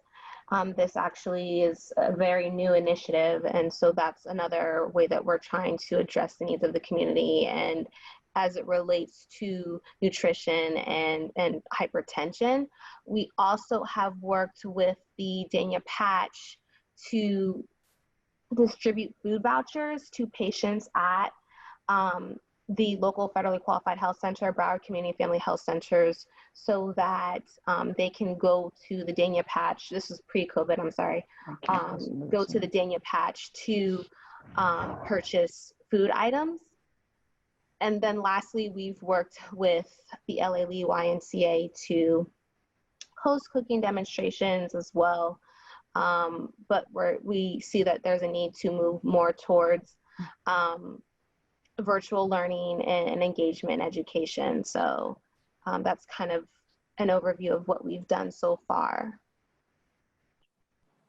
This actually is a very new initiative, and so that's another way that we're trying to address the needs of the community and as it relates to nutrition and hypertension. We also have worked with the Dania Patch to distribute food vouchers to patients at the local federally qualified health center, Broward Community Family Health Centers, so that they can go to the Dania Patch. This is pre-COVID, I'm sorry. Go to the Dania Patch to purchase food items. And then lastly, we've worked with the LA Lee YMCA to host cooking demonstrations as well. But we see that there's a need to move more towards virtual learning and engagement education. So that's kind of an overview of what we've done so far.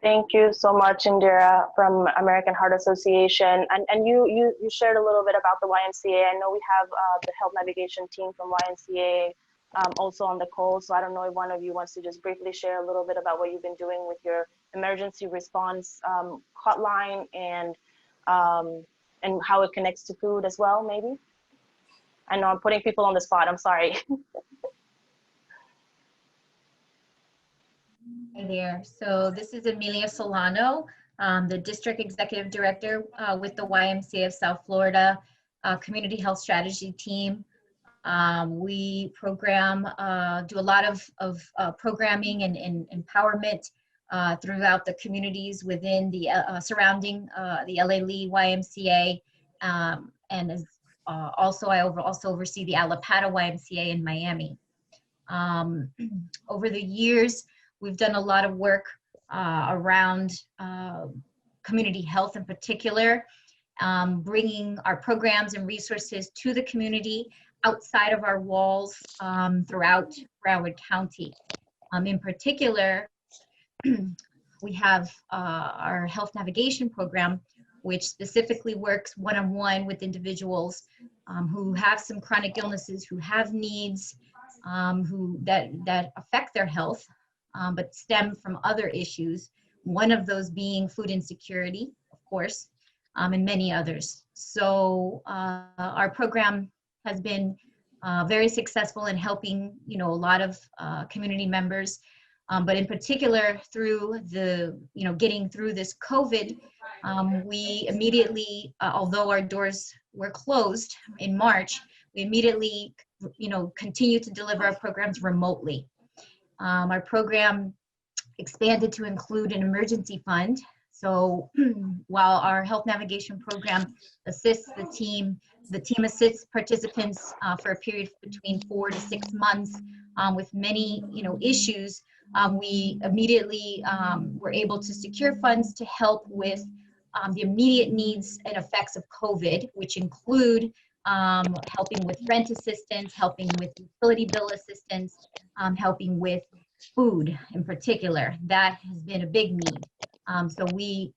Thank you so much, Indira from American Heart Association. And you shared a little bit about the YMCA. I know we have the health navigation team from YMCA also on the call. So I don't know if one of you wants to just briefly share a little bit about what you've been doing with your emergency response hotline and how it connects to food as well, maybe? I know I'm putting people on the spot, I'm sorry. Hi there. So this is Amelia Solano, the District Executive Director with the YMCA of South Florida Community Health Strategy Team. We program, do a lot of programming and empowerment throughout the communities within the surrounding the LA Lee YMCA, and as, also I also oversee the Alapata YMCA in Miami. Over the years, we've done a lot of work around community health in particular, bringing our programs and resources to the community outside of our walls throughout Broward County. In particular, we have our health navigation program, which specifically works one-on-one with individuals who have some chronic illnesses, who have needs, that affect their health, but stem from other issues. One of those being food insecurity, of course, and many others. So our program has been very successful in helping, a lot of community members, but in particular through the, getting through this COVID, we immediately, although our doors were closed in March, we immediately, continued to deliver our programs remotely. Our program expanded to include an emergency fund. So while our health navigation program assists the team The team assists participants for a period between 4 to 6 months with many, issues. We immediately were able to secure funds to help with the immediate needs and effects of COVID, which include helping with rent assistance, helping with utility bill assistance, helping with food in particular. That has been a big need. So we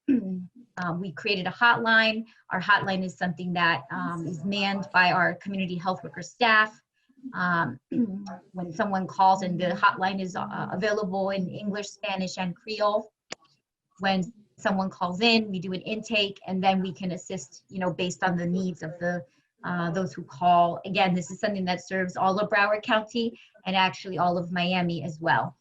created a hotline. Our hotline is something that is manned by our community health worker staff. When someone calls, and the hotline is available in English, Spanish, and Creole. When someone calls in, we do an intake, and then we can assist, based on the needs of the those who call. Again, this is something that serves all of Broward County and actually all of Miami as well.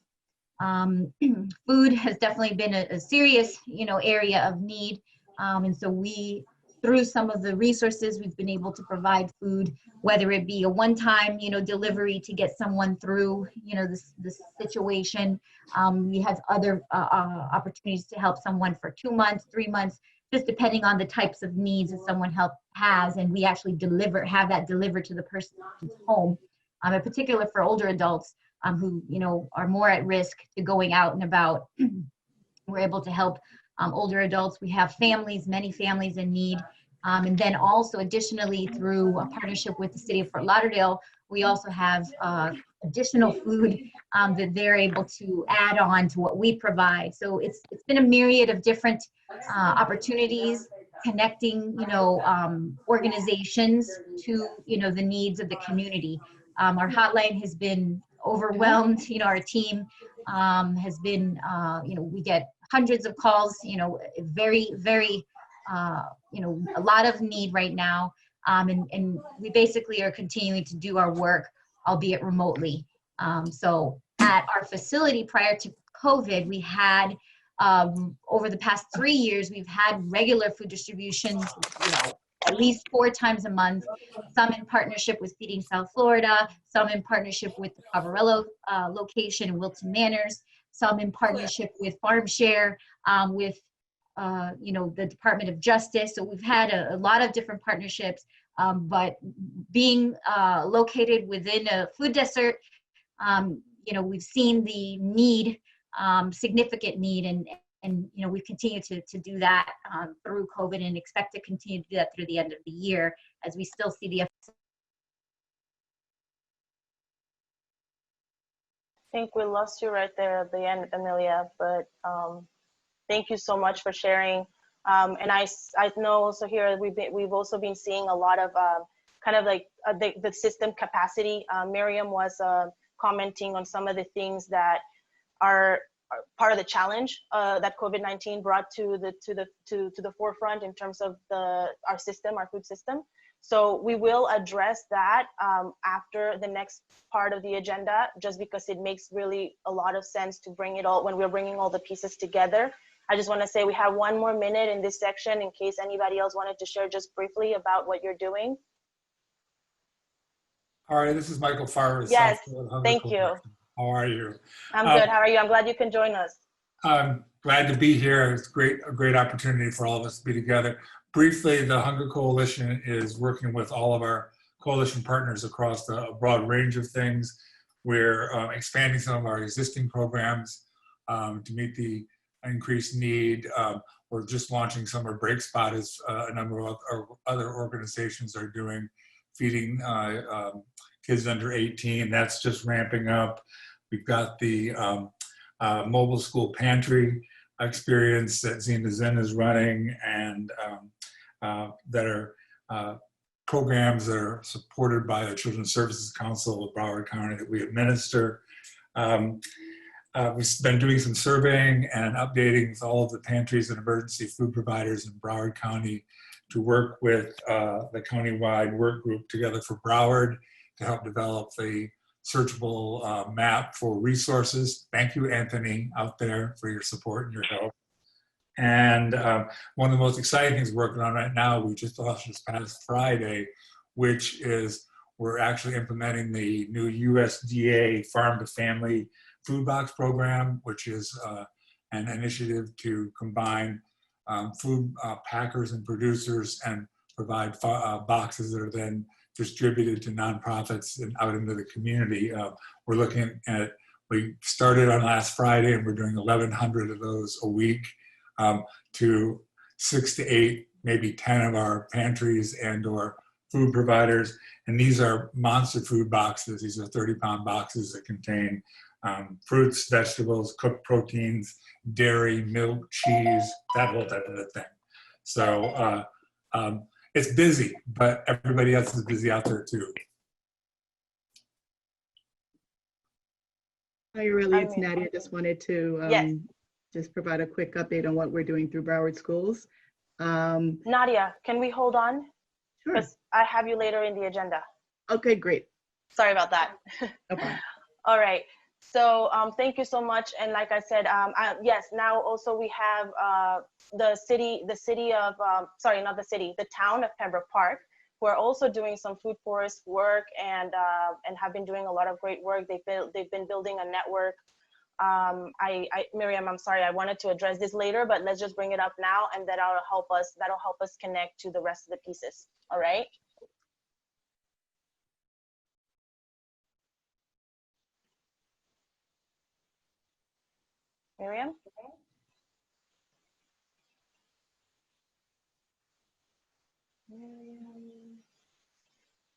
Food has definitely been a serious, area of need. And so we, through some of the resources, we've been able to provide food, whether it be a one-time, delivery to get someone through, this situation. We have other opportunities to help someone for 2 months, 3 months, just depending on the types of needs that someone has. And we actually have that delivered to the person's home, in particular for older adults who, are more at risk to going out and about. We're able to help older adults. We have many families in need. And then also additionally, through a partnership with the city of Fort Lauderdale, we also have additional food that they're able to add on to what we provide. So it's been a myriad of different opportunities, connecting, organizations to, the needs of the community. Our hotline has been overwhelmed. Our team has been, we get hundreds of calls, very, very, a lot of need right now. And we basically are continuing to do our work, albeit remotely. So at our facility prior to COVID, we had, over the past 3 years, we've had regular food distributions, at least 4 times a month, some in partnership with Feeding South Florida, some in partnership with the Poverello location in Wilton Manors, some in partnership with Farm Share, with the Department of Justice. So we've had a lot of different partnerships, but being located within a food desert, we've seen the need, significant need, and we've continued to do that through COVID, and expect to continue to do that through the end of the year as we still see the effects. I think we lost you right there at the end, Amelia, but thank you so much for sharing. And I know also here we've also been seeing a lot of kind of like the system capacity. Miriam was commenting on some of the things that are part of the challenge that COVID-19 brought to the forefront in terms of our food system. So we will address that after the next part of the agenda, just because it makes really a lot of sense to bring it all when we're bringing all the pieces together. I just want to say we have 1 more minute in this section in case anybody else wanted to share just briefly about what you're doing. All right, this is Michael Farr. Yes, thank you. How are you? I'm good. How are you? I'm glad you can join us. I'm glad to be here. It's a great opportunity for all of us to be together. Briefly, the Hunger Coalition is working with all of our coalition partners across a broad range of things. We're expanding some of our existing programs to meet the increased need. We're just launching Summer Break Spot, as a number of other organizations are doing, feeding kids under 18. That's just ramping up. We've got the mobile school pantry experience that Zena Zen is running, and that are programs that are supported by the Children's Services Council of Broward County that we administer. We've been doing some surveying and updating with all of the pantries and emergency food providers in Broward County to work with the countywide work group Together for Broward to help develop the searchable map for resources. Thank you, Anthony, out there, for your support and your help. And one of the most exciting things we're working on right now, we just launched this past Friday, which is we're actually implementing the new USDA Farm to Family Food Box Program, which is an initiative to combine food packers and producers and provide boxes that are then distributed to nonprofits and out into the community. We're looking at, we started on last Friday and we're doing 1,100 of those a week to 6 to 8, maybe 10 of our pantries and or food providers. And these are monster food boxes. These are 30-pound boxes that contain fruits, vegetables, cooked proteins, dairy, milk, cheese, that whole type of a thing. So it's busy, but everybody else is busy out there too. Hi, really, it's Nadia. Just wanted to just provide a quick update on what we're doing through Broward Schools. Nadia, can we hold on? Sure. Because I have you later in the agenda. Okay, great. Sorry about that. Okay. All right. So thank you so much. And like I said, yes, now also we have the town of Pembroke Park, who are also doing some food forest work and have been doing a lot of great work. They've been building a network. Miriam, I'm sorry, I wanted to address this later, but let's just bring it up now, and that'll help us connect to the rest of the pieces. All right. Miriam?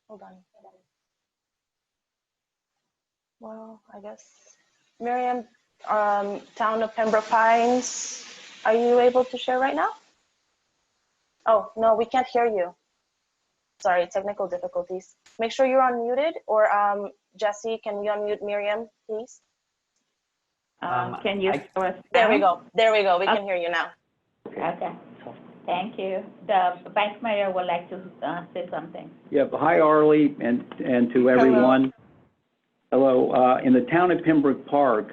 Hold on. Well, I guess, Miriam, town of Pembroke Pines, are you able to share right now? Oh, no, we can't hear you. Sorry, technical difficulties. Make sure you're unmuted, or Jesse, can we unmute Miriam, please? Can you show us There we now? go. There we go. We can hear you now. Okay. Thank you. The Vice Mayor would like to say something. Yep. Hi, Arlie, and to everyone. Hello. In the town of Pembroke Park,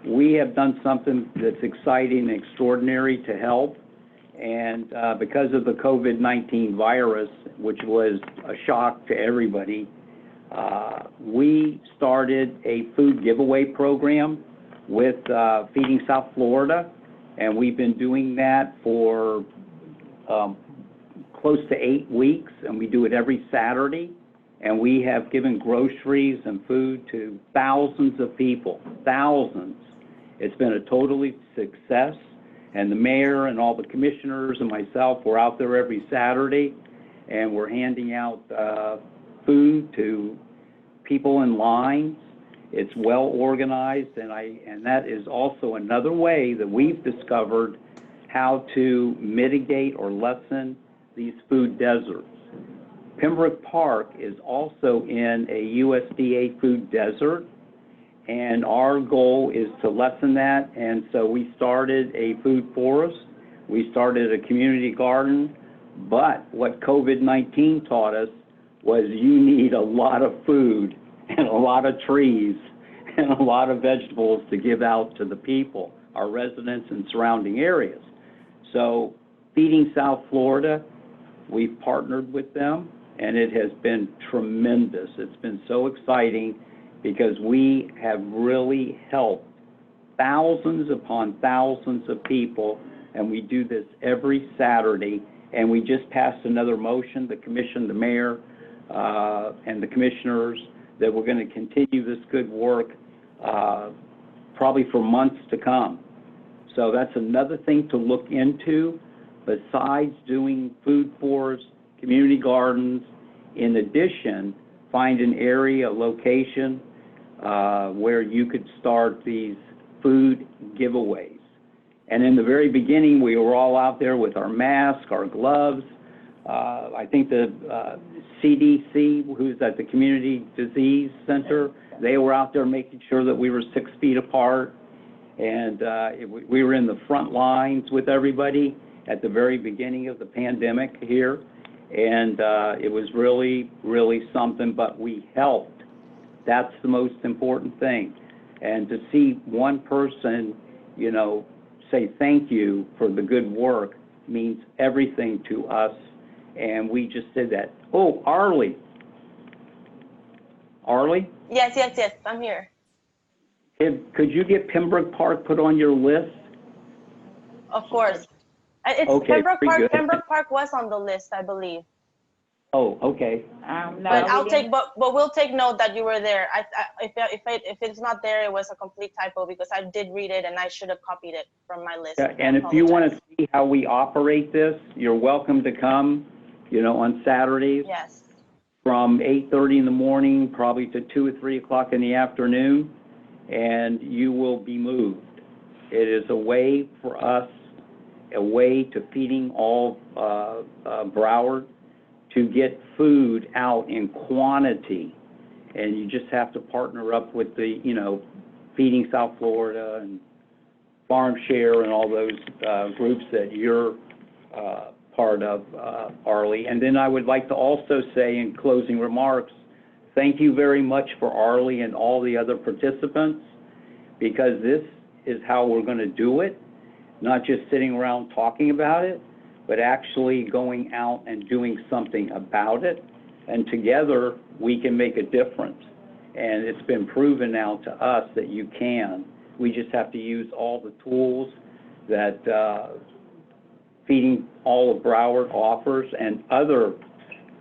we have done something that's exciting and extraordinary to help. And because of the COVID-19 virus, which was a shock to everybody, we started a food giveaway program with Feeding South Florida, and we've been doing that for close to 8 weeks, and we do it every Saturday, and we have given groceries and food to thousands of people, thousands. It's been a totally success, and the mayor and all the commissioners and myself, we're out there every Saturday, and we're handing out food to people in lines. It's well organized, and that is also another way that we've discovered how to mitigate or lessen these food deserts. Pembroke Park is also in a USDA food desert, and our goal is to lessen that, and so we started a food forest. We started a community garden, but what COVID-19 taught us was you need a lot of food and a lot of trees and a lot of vegetables to give out to the people, our residents in surrounding areas. So Feeding South Florida, we've partnered with them, and it has been tremendous. It's been so exciting because we have really helped thousands upon thousands of people, and we do this every Saturday. And we just passed another motion, the commission, the mayor, and the commissioners, that we're going to continue this good work probably for months to come. So that's another thing to look into besides doing food forests, community gardens. In addition, find an area, a location where you could start these food giveaways. And in the very beginning, we were all out there with our masks, our gloves. I think the CDC, who's at the Community Disease Center, they were out there making sure that we were 6 feet apart. And we were in the front lines with everybody at the very beginning of the pandemic here. And it was really, really something, but we helped. That's the most important thing. And to see one person, you know, say thank you for the good work means everything to us. And we just did that. Oh, Arlie. Arlie? Yes, yes, yes, I'm here. Could you get Pembroke Park put on your list? Of course. It's Okay, Pembroke very Park. good. Pembroke Park was on the list, I believe. Oh, okay. No, But I'll we take, didn't. but we'll take note that you were there. If it's not there, it was a complete typo because I did read it and I should have copied it from my list. Yeah, and if you want to see how we operate this, you're welcome to come, on Saturdays. Yes. From 8:30 in the morning, probably to 2 or 3 o'clock in the afternoon, and you will be moved. It is a way for us, a way to feeding all Broward, to get food out in quantity. And you just have to partner up with the, Feeding South Florida and Farm Share and all those groups that you're part of, Arlie. And then I would like to also say in closing remarks, thank you very much for Arlie and all the other participants, because this is how we're going to do it, not just sitting around talking about it, but actually going out and doing something about it. And together we can make a difference. And it's been proven now to us that you can. We just have to use all the tools that Feeding All of Broward offers and other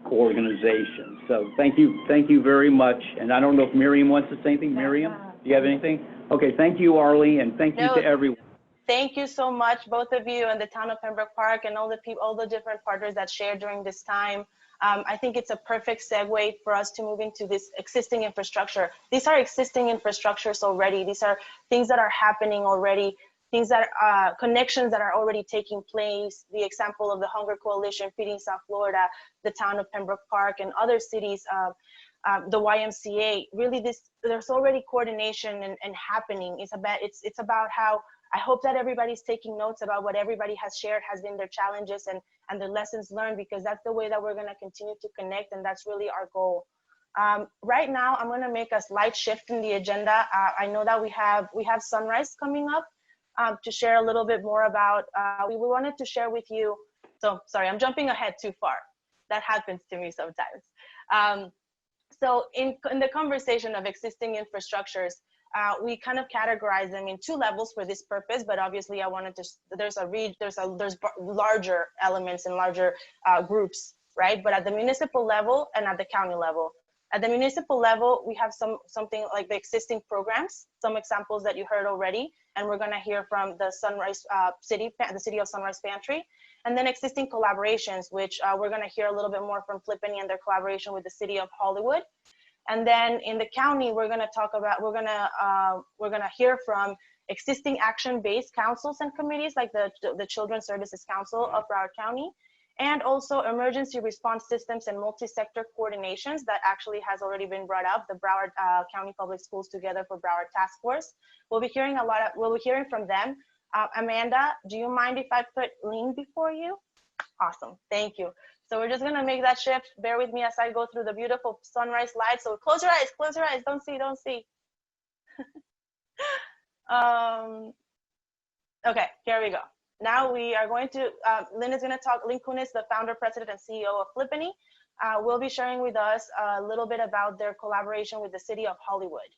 organizations. So thank you very much. And I don't know if Miriam wants to say anything. Miriam, do you have anything? Okay, thank you, Arlie, and thank you to everyone. Thank you so much, both of you, and the town of Pembroke Park, and all the people, all the different partners that shared during this time. I think it's a perfect segue for us to move into this existing infrastructure. These are existing infrastructures already. These are things that are happening already, things that are connections that are already taking place. The example of the Hunger Coalition, Feeding South Florida, the town of Pembroke Park, and other cities, the YMCA. Really, there's already coordination and happening. It's about how I hope that everybody's taking notes about what everybody has shared has been their challenges and their lessons learned, because that's the way that we're going to continue to connect, and that's really our goal. Right now, I'm going to make a slight shift in the agenda. I know that we have Sunrise coming up to share a little bit more about. We wanted to share with you. So sorry, I'm jumping ahead too far. That happens to me sometimes. So in the conversation of existing infrastructures, we kind of categorize them in two levels for this purpose, but obviously I wanted to, there's larger elements and larger groups, right? But at the municipal level and at the county level. At the municipal level, we have something like the existing programs, some examples that you heard already, and we're gonna hear from the Sunrise the City of Sunrise Pantry, and then existing collaborations, which we're gonna hear a little bit more from Flippany and their collaboration with the City of Hollywood. And then in the county, we're gonna hear from existing action-based councils and committees like the Children's Services Council of Broward County, and also emergency response systems and multi-sector coordinations that actually has already been brought up, the Broward County Public Schools Together for Broward Task Force. We'll be hearing from them. Amanda, do you mind if I put Lean before you? Awesome, thank you. So we're just gonna make that shift. Bear with me as I go through the beautiful sunrise lights. So close your eyes, don't see. Okay, here we go. Now we are going to, Lynn is gonna talk, Lynn Kunis, the founder, president, and CEO of Flippany, will be sharing with us a little bit about their collaboration with the City of Hollywood.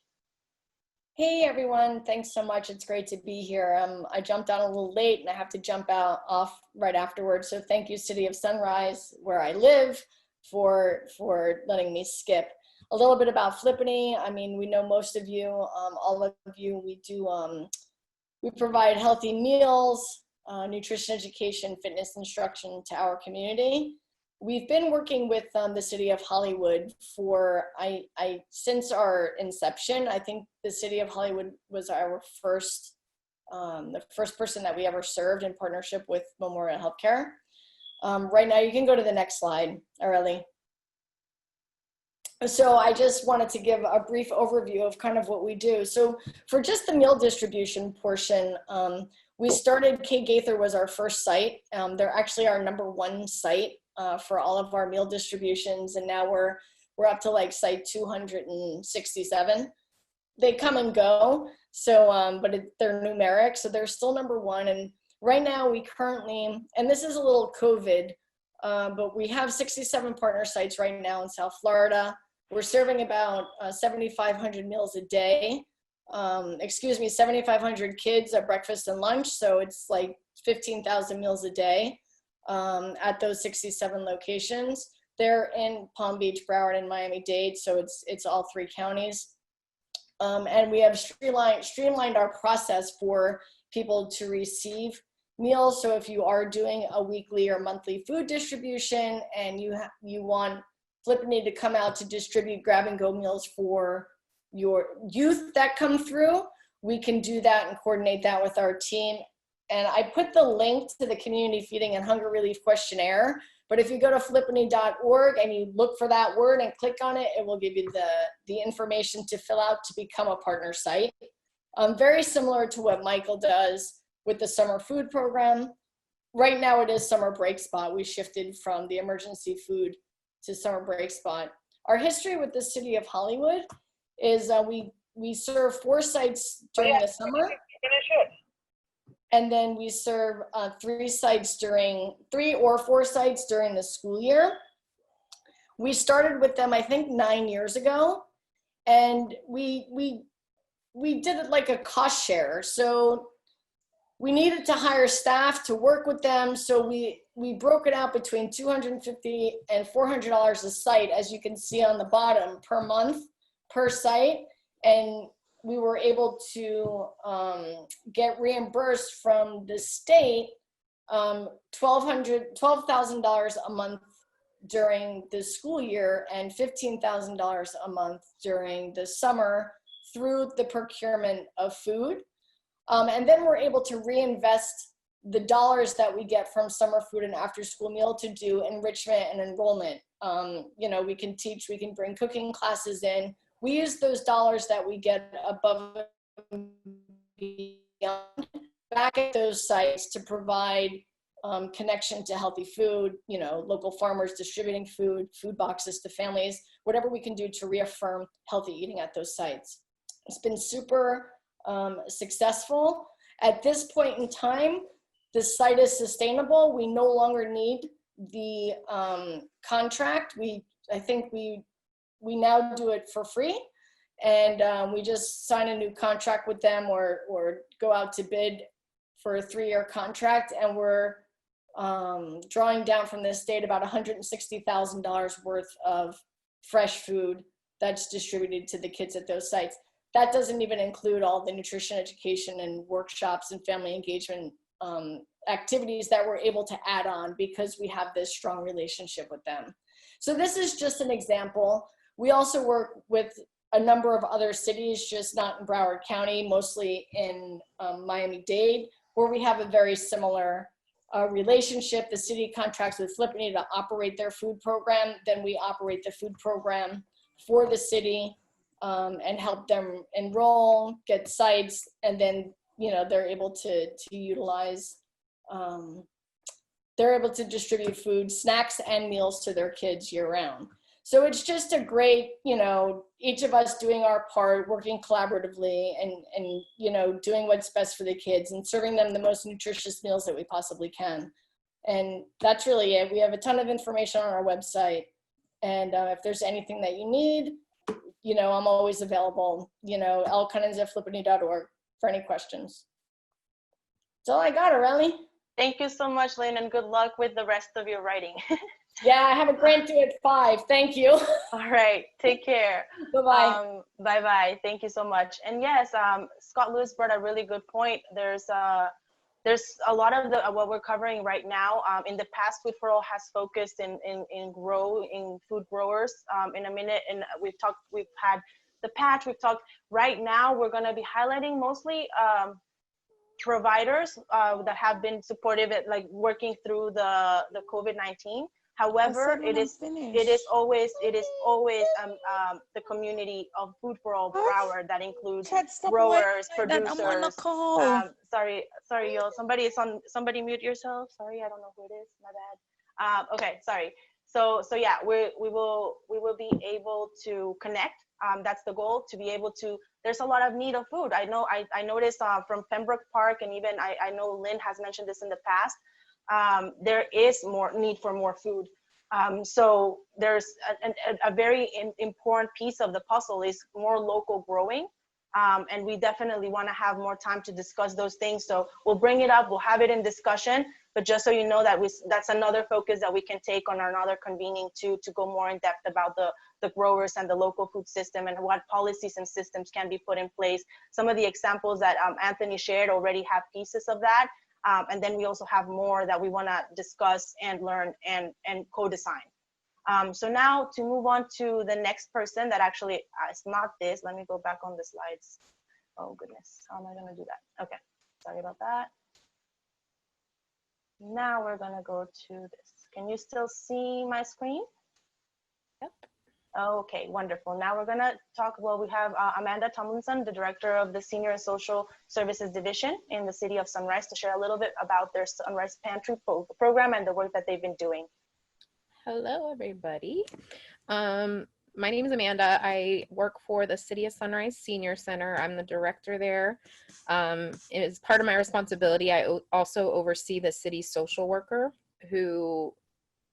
Hey everyone, thanks so much. It's great to be here. I jumped on a little late and I have to jump off right afterwards. So thank you, City of Sunrise, where I live, for letting me skip. A little bit about Flippany. I mean, we know most of you, all of you. We provide healthy meals, nutrition education, fitness instruction to our community. We've been working with the City of Hollywood for, since our inception. I think the City of Hollywood was our first, the first person that we ever served in partnership with Memorial Healthcare. Right now, you can go to the next slide, Aurelie. So I just wanted to give a brief overview of kind of what we do. So for just the meal distribution portion, we started, Kay Gaither was our first site. They're actually our #1 site for all of our meal distributions, and now we're up to like site 267. They come and go, so but they're numeric, so they're still #1. And right now we currently, and this is a little COVID, but we have 67 partner sites right now in South Florida. We're serving about 7,500 meals a day. 7,500 kids at breakfast and lunch, so it's like 15,000 meals a day at those 67 locations. They're in Palm Beach, Broward, and Miami-Dade, so it's all 3 counties. And we have streamlined our process for people to receive meals. So if you are doing a weekly or monthly food distribution and you want Flippany to come out to distribute grab-and-go meals for your youth that come through, we can do that and coordinate that with our team. And I put the link to the Community Feeding and Hunger Relief Questionnaire, but if you go to flippany.org and you look for that word and click on it, it will give you the information to fill out to become a partner site. Very similar to what Michael does with the summer food program. Right now it is summer break spot. We shifted from the emergency food to summer break spot. Our history with the city of Hollywood is we serve 4 sites during the summer. And then we serve 3 or 4 sites during the school year. We started with them, I think, 9 years ago, and we did it like a cost share. So we needed to hire staff to work with them, so we broke it out between $250 and $400 a site, as you can see on the bottom, per month, per site, and we were able to get reimbursed from the state $12,000 a month during the school year and $15,000 a month during the summer through the procurement of food. And then we're able to reinvest the dollars that we get from summer food and after school meal to do enrichment and enrollment. You know, we can teach, we can bring cooking classes in. We use those dollars that we get above and beyond back at those sites to provide connection to healthy food, you know, local farmers distributing food, food boxes to families, whatever we can do to reaffirm healthy eating at those sites. It's been super successful. At this point in time, the site is sustainable. We no longer need the contract. I think we now do it for free, and we just sign a new contract with them or go out to bid for a 3-year contract, and we're drawing down from the state about $160,000 worth of fresh food that's distributed to the kids at those sites. That doesn't even include all the nutrition education and workshops and family engagement activities that we're able to add on because we have this strong relationship with them. So this is just an example. We also work with a number of other cities, just not in Broward County, mostly in Miami-Dade, where we have a very similar relationship. The city contracts with Flippany to operate their food program. Then we operate the food program for the city and help them enroll, get sites, and then, you know, they're able to utilize, they're able to distribute food, snacks, and meals to their kids year round. So it's just a great, you know, each of us doing our part, working collaboratively and you know, doing what's best for the kids and serving them the most nutritious meals that we possibly can. And that's really it. We have a ton of information on our website. And if there's anything that you need, you know, I'm always available, you know, lcunnins@flippany.org for any questions. That's all I got, Aurelie. Thank you so much, Lynn, and good luck with the rest of your writing. Yeah, I have a grant due at 5. Thank you. All right, take care. Bye-bye. Bye-bye. Thank you so much. And yes, Scott Lewis brought a really good point. There's a lot of what we're covering right now. In the past, Food for All has focused in food growers. In a minute, and we've had the patch. We've talked. Right now, we're going to be highlighting mostly providers that have been supportive at like working through the COVID-19. However, it is always the community of Food for All Broward that includes growers, producers. Sorry, y'all. Somebody mute yourself. Sorry, I don't know who it is. My bad. Okay, sorry. So yeah, we will be able to connect. That's the goal, to be able to. There's a lot of need of food. I know. I noticed from Pembroke Park, and even I know Lynn has mentioned this in the past. There is more need for more food. So there's a very important piece of the puzzle is more local growing. And we definitely want to have more time to discuss those things. So we'll bring it up, we'll have it in discussion, but just so you know that that's another focus that we can take on another convening to go more in depth about the growers and the local food system and what policies and systems can be put in place. Some of the examples that Anthony shared already have pieces of that. And then we also have more that we want to discuss and learn and co-design. So now to move on to the next person that actually is not this. Let me go back on the slides. Oh goodness, how am I going to do that? Okay, sorry about that. Now we're going to go to this. Can you still see my screen? Yep. Okay, wonderful. Now we're going to talk, well, we have Amanda Tomlinson, the director of the Senior and Social Services Division in the city of Sunrise, to share a little bit about their Sunrise Pantry program and the work that they've been doing. Hello, everybody. My name is Amanda. I work for the City of Sunrise Senior Center. I'm the director there. As part of my responsibility, I also oversee the city social worker who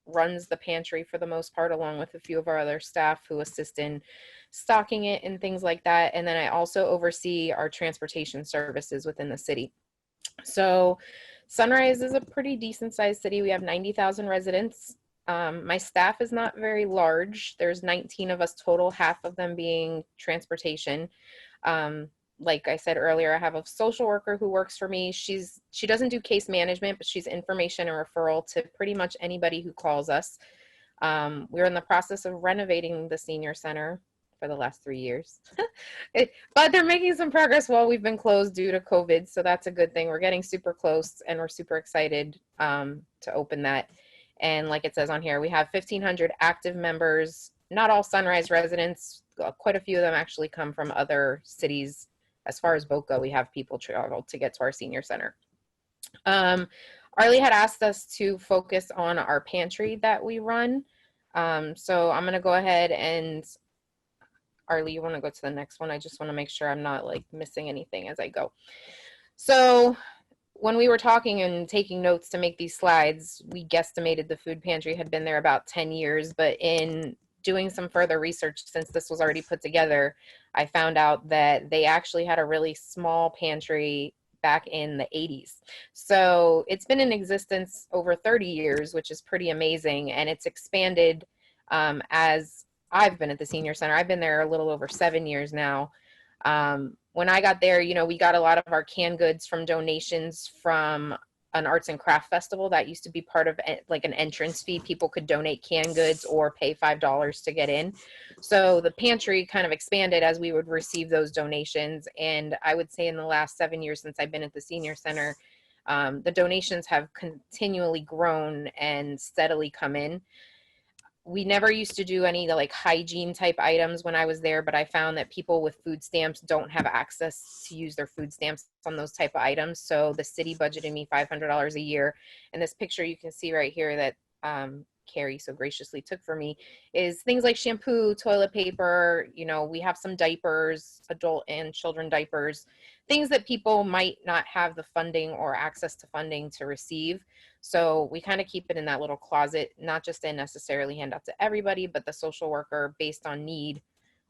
runs the pantry for the most part, along with a few of our other staff who assist in stocking it and things like that. And then I also oversee our transportation services within the city. So Sunrise is a pretty decent sized city. We have 90,000 residents. My staff is not very large. There's 19 of us total, half of them being transportation. Like I said earlier, I have a social worker who works for me. She doesn't do case management, but she's information and referral to pretty much anybody who calls us. We're in the process of renovating the senior center for the last 3 years. But they're making some progress while we've been closed due to COVID, so that's a good thing. We're getting super close and we're super excited to open that. And like it says on here, we have 1,500 active members, not all Sunrise residents. Quite a few of them actually come from other cities. As far as boat go, we have people travel to get to our senior center. Arlie had asked us to focus on our pantry that we run. So I'm gonna go ahead and, Arlie, you wanna go to the next one? I just wanna make sure I'm not like missing anything as I go. So when we were talking and taking notes to make these slides, we guesstimated the food pantry had been there about 10 years, but in doing some further research since this was already put together, I found out that they actually had a really small pantry back in the 80s. So it's been in existence over 30 years, which is pretty amazing, and it's expanded as I've been at the senior center. I've been there a little over 7 years now. When I got there, you know, we got a lot of our canned goods from donations from an arts and craft festival that used to be part of like an entrance fee. People could donate canned goods or pay $5 to get in. So the pantry kind of expanded as we would receive those donations. And I would say in the last 7 years since I've been at the senior center, the donations have continually grown and steadily come in. We never used to do any like hygiene type items when I was there, but I found that people with food stamps don't have access to use their food stamps on those type of items. So the city budgeted me $500 a year. And this picture you can see right here that Carrie so graciously took for me is things like shampoo, toilet paper, you know, we have some diapers, adult and children diapers, things that people might not have the funding or access to funding to receive. So we kind of keep it in that little closet, not just to necessarily hand out to everybody, but the social worker based on need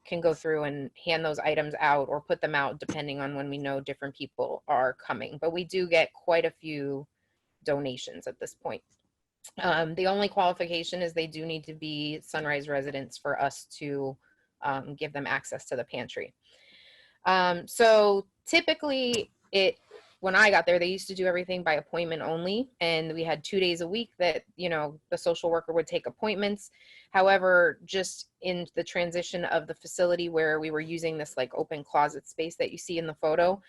can go through and hand those items out or put them out depending on when we know different people are coming. But we do get quite a few donations at this point. The only qualification is they do need to be Sunrise residents for us to give them access to the pantry. So typically when I got there, they used to do everything by appointment only. And we had 2 days a week that, you know, the social worker would take appointments. However, just in the transition of the facility where we were using this like open closet space that you see in the photo,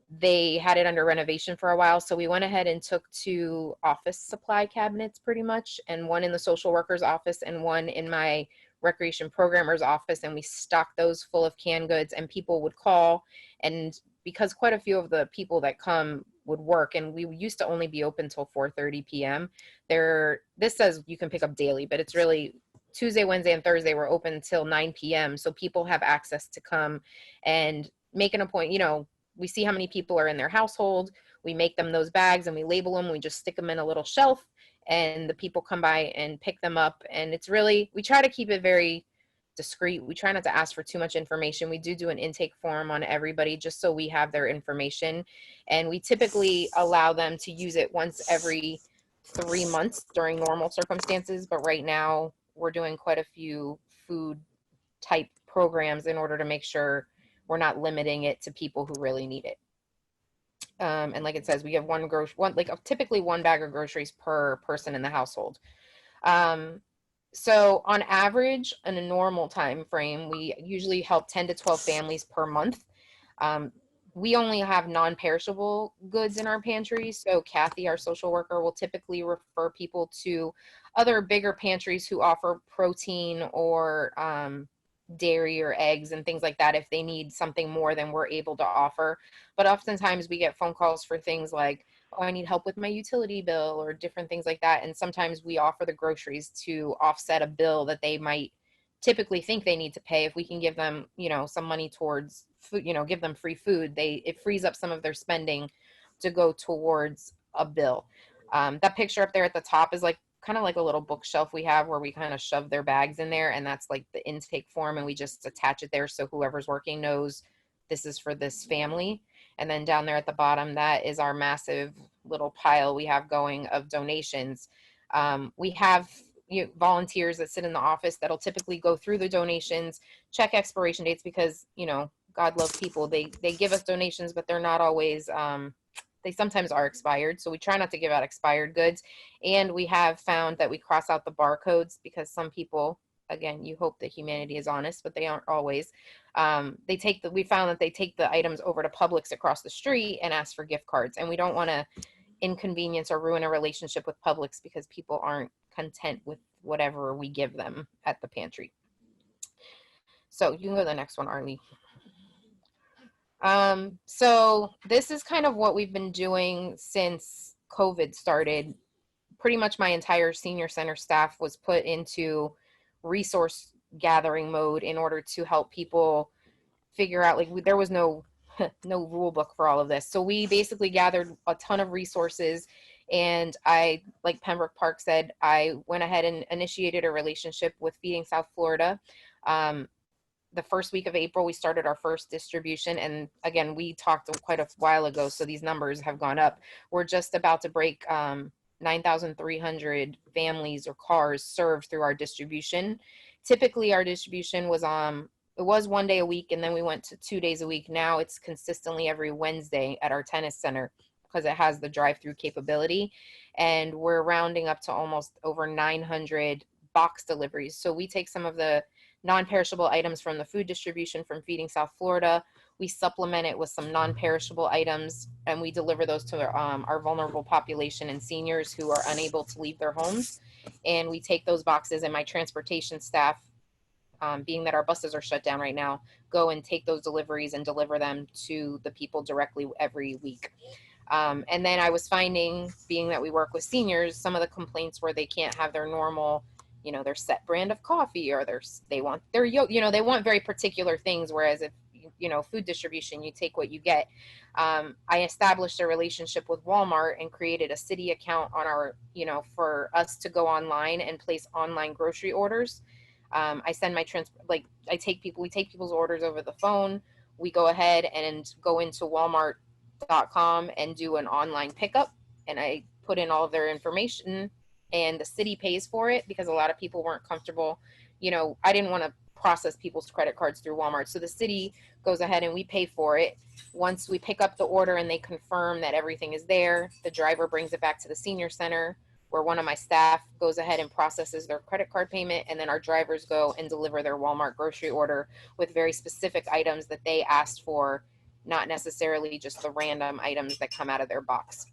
they had it under renovation for a while. So we went ahead and took 2 office supply cabinets pretty much, and one in the social worker's office and one in my recreation programmer's office. And we stocked those full of canned goods, and people would call. And because quite a few of the people that come would work, and we used to only be open till 4:30 p.m. This says you can pick up daily, but it's really Tuesday, Wednesday, and Thursday we're open till 9 p.m. So people have access to come and make an appointment. You know, we see how many people are in their household. We make them those bags and we label them. We just stick them in a little shelf, and the people come by and pick them up. And it's really, we try to keep it very discreet. We try not to ask for too much information. We do an intake form on everybody just so we have their information. And we typically allow them to use it once every 3 months during normal circumstances. But right now we're doing quite a few food type programs in order to make sure we're not limiting it to people who really need it. And like it says, we have typically one bag of groceries per person in the household. So on average, in a normal time frame, we usually help 10 to 12 families per month. We only have non-perishable goods in our pantry. So Kathy, our social worker, will typically refer people to other bigger pantries who offer protein or dairy or eggs and things like that if they need something more than we're able to offer. But oftentimes we get phone calls for things like, oh, I need help with my utility bill or different things like that. And sometimes we offer the groceries to offset a bill that they might typically think they need to pay. If we can give them, some money towards food, give them free food, it frees up some of their spending to go towards a bill. That picture up there at the top is kind of like a little bookshelf we have where we kind of shove their bags in there, and that's like the intake form, and we just attach it there so whoever's working knows this is for this family. And then down there at the bottom, that is our massive little pile we have going of donations. We have volunteers that sit in the office that'll typically go through the donations, check expiration dates, because God love people. They give us donations, but they're not always they sometimes are expired. So we try not to give out expired goods. And we have found that we cross out the barcodes because some people, again, you hope that humanity is honest, but they aren't always. We found that they take the items over to Publix across the street and ask for gift cards. And we don't want to inconvenience or ruin a relationship with Publix because people aren't content with whatever we give them at the pantry. So you can go to the next one, Arlie. So this is kind of what we've been doing since COVID started. Pretty much my entire senior center staff was put into resource gathering mode in order to help people figure out, there was no rule book for all of this. So we basically gathered a ton of resources, and like Pembroke Park said, I went ahead and initiated a relationship with Feeding South Florida. The first week of April, we started our first distribution. And again, we talked quite a while ago, so these numbers have gone up. We're just about to break 9,300 families or cars served through our distribution. Typically, our distribution was it was 1 day a week, and then we went to 2 days a week. Now it's consistently every Wednesday at our tennis center because it has the drive-through capability. And we're rounding up to almost over 900 box deliveries. So we take some of the non-perishable items from the food distribution from Feeding South Florida. We supplement it with some non-perishable items, and we deliver those to our vulnerable population and seniors who are unable to leave their homes. And we take those boxes, and my transportation staff, being that our buses are shut down right now, go and take those deliveries and deliver them to the people directly every week. And then I was finding, being that we work with seniors, some of the complaints where they can't have their normal, their set brand of coffee, or they want they want very particular things. Whereas if, food distribution, you take what you get. I established a relationship with Walmart and created a city account on our, for us to go online and place online grocery orders. I send my we take people's orders over the phone. We go ahead and go into Walmart.com and do an online pickup, and I put in all of their information, and the city pays for it because a lot of people weren't comfortable. I didn't want to process people's credit cards through Walmart. So the city goes ahead and we pay for it. Once we pick up the order and they confirm that everything is there, the driver brings it back to the senior center, where one of my staff goes ahead and processes their credit card payment, and then our drivers go and deliver their Walmart grocery order with very specific items that they asked for, not necessarily just the random items that come out of their box.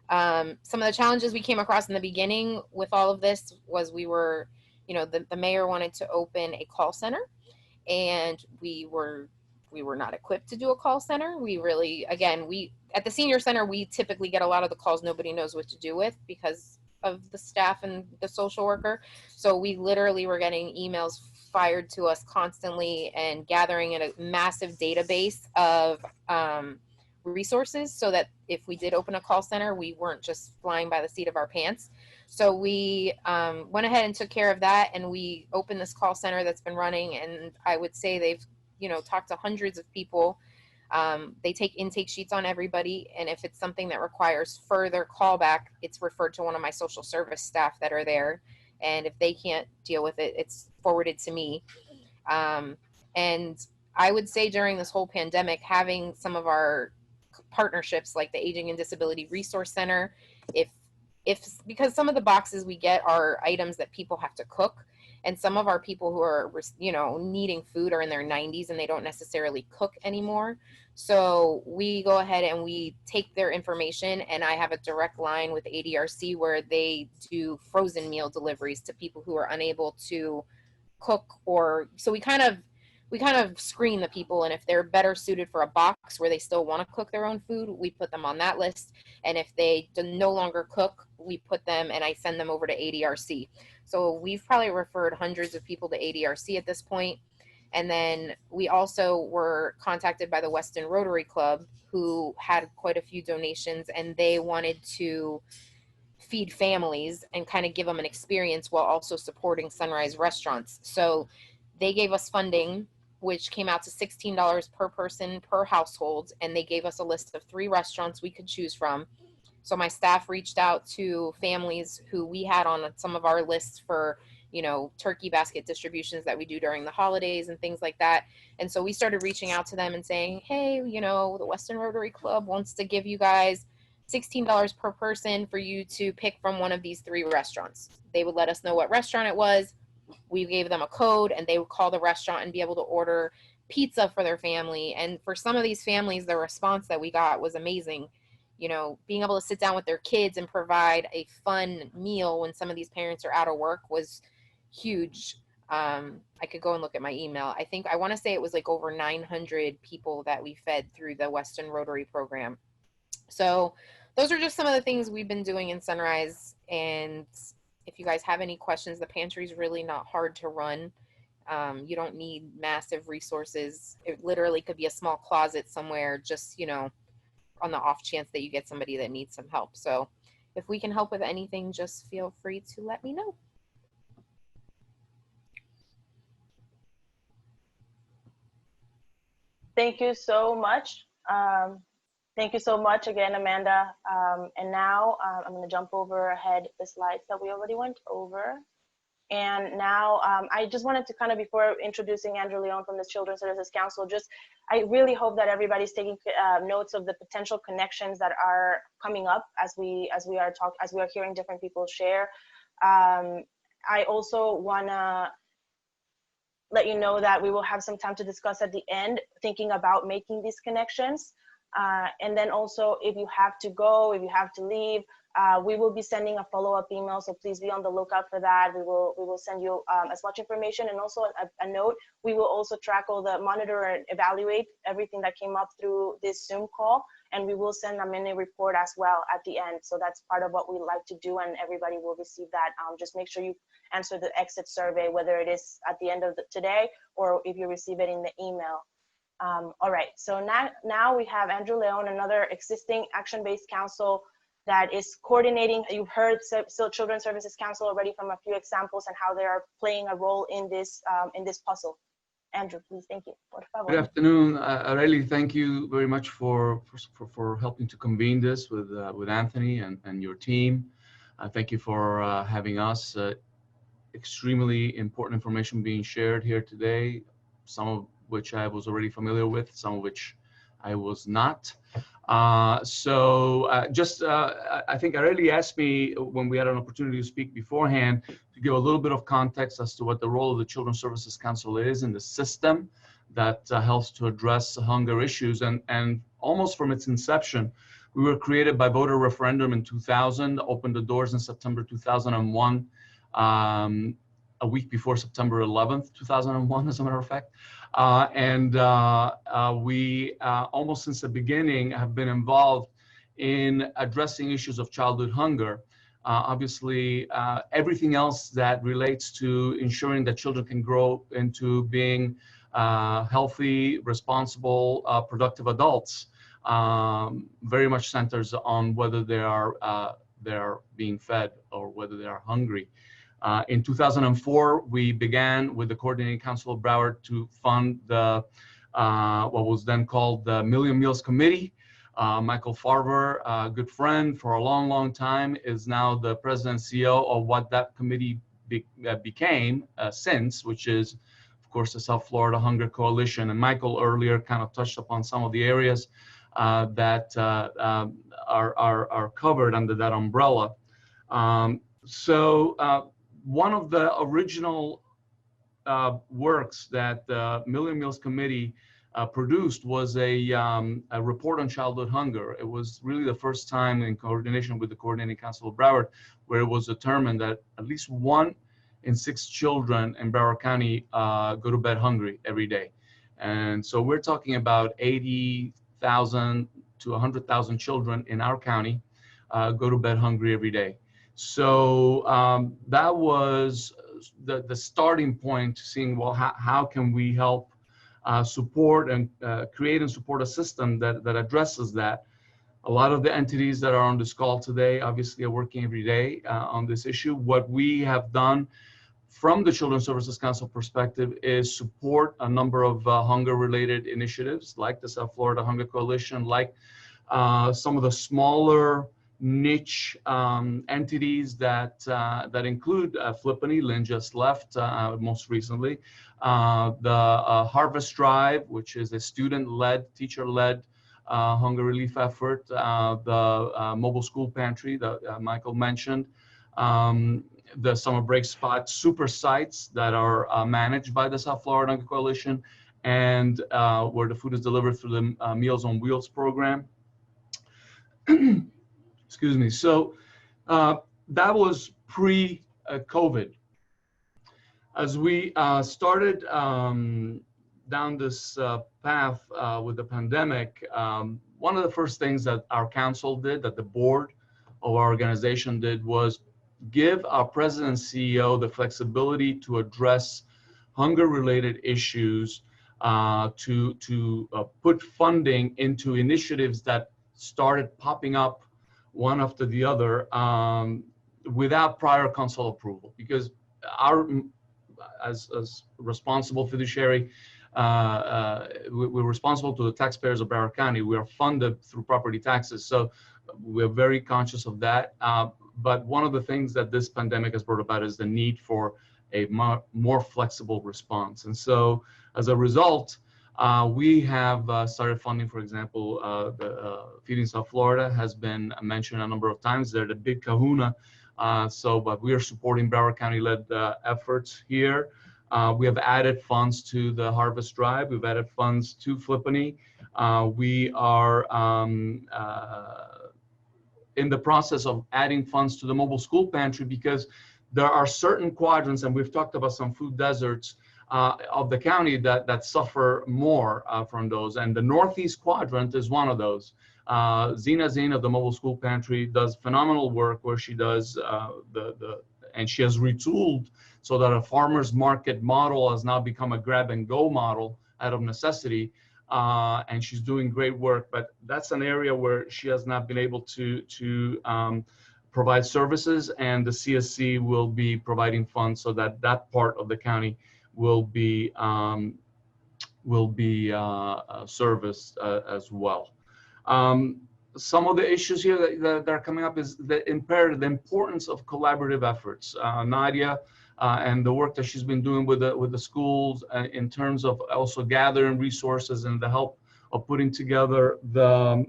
Some of the challenges we came across in the beginning with all of this was we were, the mayor wanted to open a call center, and we were not equipped to do a call center. We really, again, at the senior center, we typically get a lot of the calls nobody knows what to do with because of the staff and the social worker. So we literally were getting emails fired to us constantly and gathering in a massive database of resources so that if we did open a call center, we weren't just flying by the seat of our pants. So we went ahead and took care of that, and we opened this call center that's been running, and I would say they've, you know, talked to hundreds of people. They take intake sheets on everybody, and if it's something that requires further callback, it's referred to one of my social service staff that are there, and if they can't deal with it, it's forwarded to me. And I would say during this whole pandemic, having some of our partnerships like the Aging and Disability Resource Center, if because some of the boxes we get are items that people have to cook, and some of our people who are, you know, needing food are in their 90s and they don't necessarily cook anymore. So we go ahead and we take their information, and I have a direct line with ADRC where they do frozen meal deliveries to people who are unable to cook, or so we kind of screen the people, and if they're better suited for a box where they still want to cook their own food, we put them on that list. And if they no longer cook, we put them, and I send them over to ADRC. So we've probably referred hundreds of people to ADRC at this point. And then we also were contacted by the Weston Rotary Club, who had quite a few donations, and they wanted to feed families and kind of give them an experience while also supporting Sunrise restaurants. So they gave us funding, which came out to $16 per person per household, and they gave us a list of 3 restaurants we could choose from. So my staff reached out to families who we had on some of our lists for, you know, turkey basket distributions that we do during the holidays and things like that. And so we started reaching out to them and saying, hey, you know, the Weston Rotary Club wants to give you guys $16 per person for you to pick from one of these 3 restaurants. They would let us know what restaurant it was. We gave them a code, and they would call the restaurant and be able to order pizza for their family. And for some of these families, the response that we got was amazing. You know, being able to sit down with their kids and provide a fun meal when some of these parents are out of work was huge. I could go and look at my email. I want to say it was like over 900 people that we fed through the Weston Rotary program. So those are just some of the things we've been doing in Sunrise. And if you guys have any questions, the pantry is really not hard to run. You don't need massive resources. It literally could be a small closet somewhere, just, you know, on the off chance that you get somebody that needs some help. So if we can help with anything, just feel free to let me know. Thank you so much. Thank you so much again, Amanda. And now I'm going to jump over ahead the slides that we already went over. And now I just wanted to kind of, before introducing Andrew Leon from the Children's Services Council, I really hope that everybody's taking notes of the potential connections that are coming up as we are hearing different people share. I also want to let you know that we will have some time to discuss at the end, thinking about making these connections. And then also, if you have to go, if you have to leave, we will be sending a follow-up email, so please be on the lookout for that. We will send you as much information, and also a note. We will also monitor and evaluate everything that came up through this Zoom call, and we will send a mini report as well at the end. So that's part of what we like to do, and everybody will receive that. Just make sure you answer the exit survey, whether it is at the end of today or if you receive it in the email. All right, so now we have Andrew Leon, another existing action-based council that is coordinating. You've heard Children's Services Council already from a few examples and how they are playing a role in this puzzle. Andrew, please, thank you. Good afternoon. Aurelie, thank you very much for helping to convene this with Anthony and your team. Thank you for having us. Extremely important information being shared here today, some of which I was already familiar with, some of which I was not. I think Aurelie asked me when we had an opportunity to speak beforehand to give a little bit of context as to what the role of the Children's Services Council is in the system that helps to address hunger issues. And almost from its inception, we were created by voter referendum in 2000, opened the doors in September 2001, a week before September 11th, 2001, as a matter of fact. We almost since the beginning have been involved in addressing issues of childhood hunger. Obviously, everything else that relates to ensuring that children can grow into being healthy, responsible, productive adults very much centers on whether they are they're being fed or whether they are hungry. In 2004, we began with the Coordinating Council of Broward to fund the what was then called the Million Meals Committee. Michael Farver, a good friend for a long, long time, is now the president and CEO of what that committee became since, which is, of course, the South Florida Hunger Coalition. And Michael earlier kind of touched upon some of the areas that are covered under that umbrella. One of the original works that the Million Meals Committee produced was a report on childhood hunger. It was really the first time in coordination with the Coordinating Council of Broward where it was determined that at least 1 in 6 children in Broward County go to bed hungry every day. And so we're talking about 80,000 to 100,000 children in our county go to bed hungry every day. So that was the starting point to seeing, well, how can we help support and create and support a system that addresses that. A lot of the entities that are on this call today obviously are working every day on this issue. What we have done from the Children's Services Council perspective is support a number of hunger-related initiatives like the South Florida Hunger Coalition, like some of the smaller niche entities that include Flippany. Lynn just left most recently. The Harvest Drive, which is a student-led, teacher-led hunger relief effort. The mobile school pantry that Michael mentioned. The summer break spot super sites that are managed by the South Florida Hunger Coalition, and where the food is delivered through the Meals on Wheels program. Excuse me. So that was pre-COVID. As we started down this path with the pandemic, one of the first things that our council did, that the board of our organization did, was give our president and CEO the flexibility to address hunger-related issues, to put funding into initiatives that started popping up one after the other without prior council approval, because our, as responsible fiduciary, we're responsible to the taxpayers of Broward County. We are funded through property taxes, so we're very conscious of that. But one of the things that this pandemic has brought about is the need for a more flexible response. And so as a result, we have started funding, for example, the Feeding South Florida has been mentioned a number of times. They're the big kahuna. But we are supporting Broward County-led efforts here. We have added funds to the Harvest Drive. We've added funds to Flippany. We are in the process of adding funds to the mobile school pantry, because there are certain quadrants, and we've talked about some food deserts of the county that suffer more from those. And the Northeast quadrant is one of those. Zena Zane of the mobile school pantry does phenomenal work where she does and she has retooled so that a farmer's market model has now become a grab and go model out of necessity. And she's doing great work, but that's an area where she has not been able to provide services, and the CSC will be providing funds so that that part of the county will be serviced as well. Some of the issues here that are coming up is the importance of collaborative efforts. Nadia and the work that she's been doing with the schools in terms of also gathering resources and the help of putting together the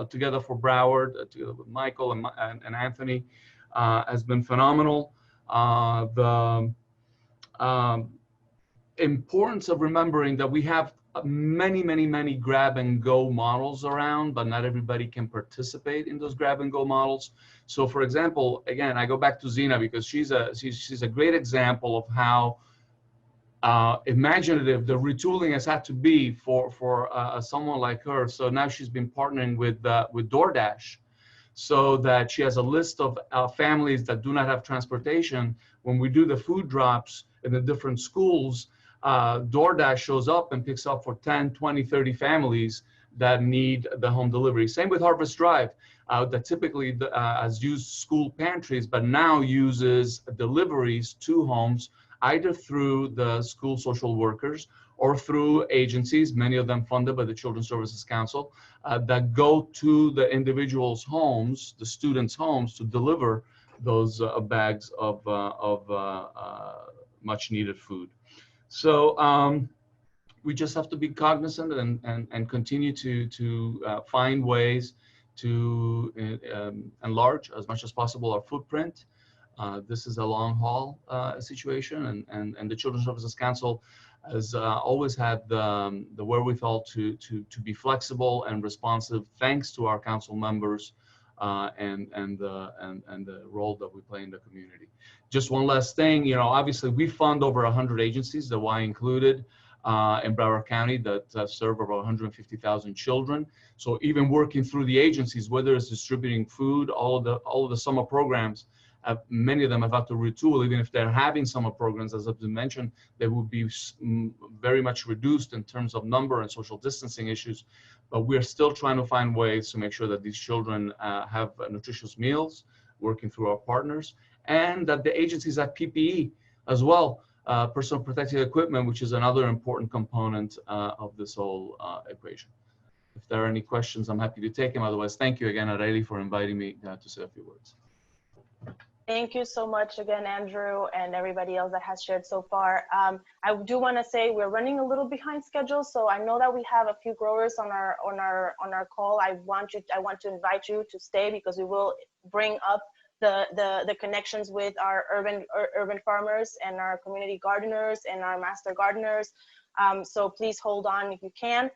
Together for Broward, together with Michael and Anthony, has been phenomenal. The importance of remembering that we have many grab and go models around, but not everybody can participate in those grab and go models. So for example, again, I go back to Zena because she's a great example of how imaginative the retooling has had to be for someone like her. So now she's been partnering with DoorDash, so that she has a list of families that do not have transportation. When we do the food drops in the different schools, DoorDash shows up and picks up for 10, 20, 30 families that need the home delivery. Same with Harvest Drive, that typically has used school pantries, but now uses deliveries to homes, either through the school social workers or through agencies, many of them funded by the Children's Services Council, that go to the individuals' homes, the students' homes, to deliver those bags of much needed food. So we just have to be cognizant and continue to find ways to enlarge as much as possible our footprint. This is a long haul situation, and the Children's Services Council has always had the wherewithal to be flexible and responsive, thanks to our council members and the role that we play in the community. Just one last thing, obviously we fund over 100 agencies, the Y included, in Broward County that serve over 150,000 children. So even working through the agencies, whether it's distributing food, all of the summer programs, many of them have had to retool. Even if they're having summer programs, as I've mentioned, they will be very much reduced in terms of number and social distancing issues. But we're still trying to find ways to make sure that these children have nutritious meals, working through our partners, and that the agencies have PPE as well, personal protective equipment, which is another important component of this whole equation. If there are any questions, I'm happy to take them. Otherwise, thank you again, Areli, for inviting me to say a few words. Thank you so much again, Andrew, and everybody else that has shared so far. I do want to say we're running a little behind schedule, so I know that we have a few growers on our call. I want to invite you to stay, because we will bring up the connections with our urban farmers and our community gardeners and our master gardeners. So please hold on if you can.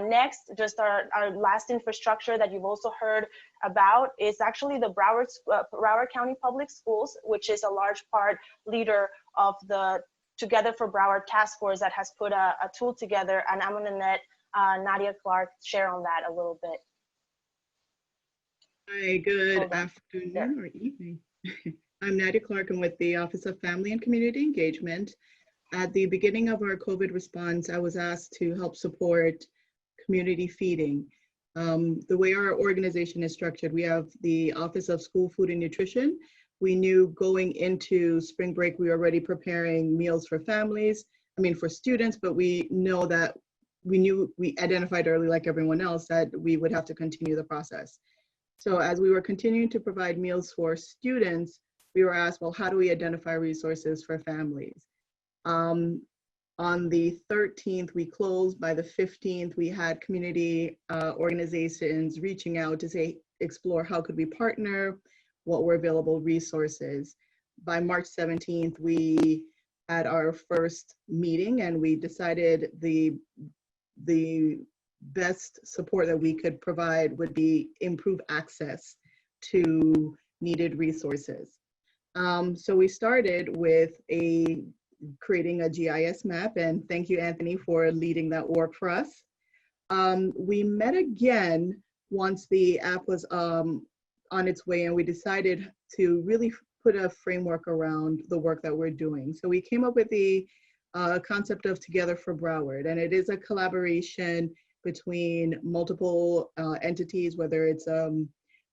Next, just our last infrastructure that you've also heard about is actually the Broward County Public Schools, which is a large part leader of the Together for Broward Task Force that has put a tool together, and I'm gonna let Nadia Clark share on that a little bit. Hi, good afternoon or evening. I'm Nadia Clark. I'm with the Office of Family and Community Engagement. At the beginning of our COVID response, I was asked to help support community feeding. The way our organization is structured, we have the Office of School Food and Nutrition. We knew going into spring break, we were already preparing meals for families, for students, but we identified early, like everyone else, that we would have to continue the process. So as we were continuing to provide meals for students, we were asked, well, how do we identify resources for families? On the 13th, we closed. By the 15th, we had community organizations reaching out to explore how could we partner, what were available resources. By March 17th, we had our first meeting, and we decided the best support that we could provide would be improve access to needed resources. So we started with creating a GIS map, and thank you, Anthony, for leading that work for us. We met again once the app was on its way, and we decided to really put a framework around the work that we're doing. So we came up with the concept of Together for Broward, and it is a collaboration between multiple entities, whether it's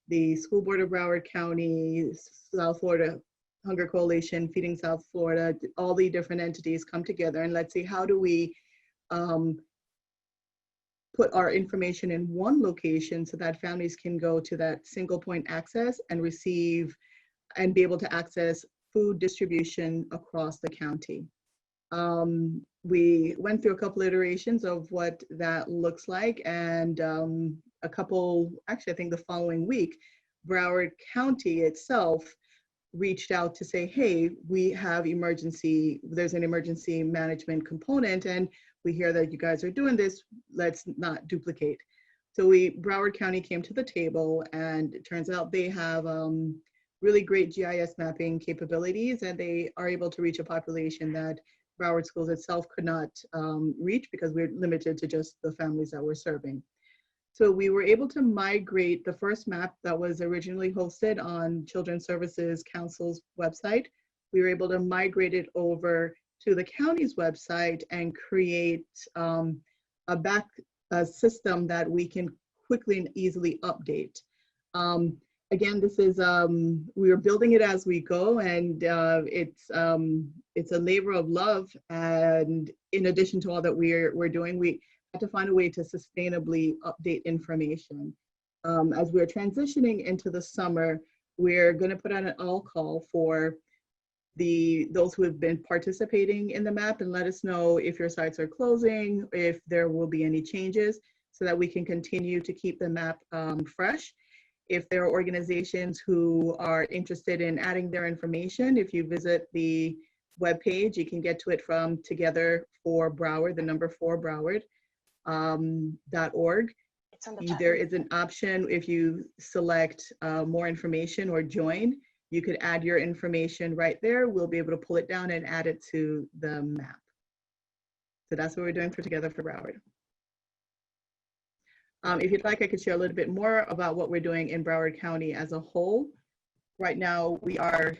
the School Board of Broward County, South Florida Hunger Coalition, Feeding South Florida, all the different entities come together, and let's see, how do we put our information in one location so that families can go to that single point access and receive and be able to access food distribution across the county. We went through a couple iterations of what that looks like, and actually I think the following week, Broward County itself reached out to say, hey, we have there's an emergency management component, and we hear that you guys are doing this, let's not duplicate. So Broward County came to the table, and it turns out they have really great GIS mapping capabilities, and they are able to reach a population that Broward Schools itself could not reach, because we're limited to just the families that we're serving. So we were able to migrate the first map that was originally hosted on Children's Services Council's website. We were able to migrate it over to the county's website and create a a system that we can quickly and easily update. Again, this is, we are building it as we go, and it's a labor of love. And in addition to all that we're doing, we have to find a way to sustainably update information. As we're transitioning into the summer, we're going to put out an all call for those who have been participating in the map, and let us know if your sites are closing, if there will be any changes, so that we can continue to keep the map fresh. If there are organizations who are interested in adding their information, if you visit the webpage, you can get to it from Together for Broward, the number 4 Broward, .org. There is an option if you select more information or join, you could add your information right there. We'll be able to pull it down and add it to the map. So that's what we're doing for Together for Broward. If you'd like, I could share a little bit more about what we're doing in Broward County as a whole. Right now, we are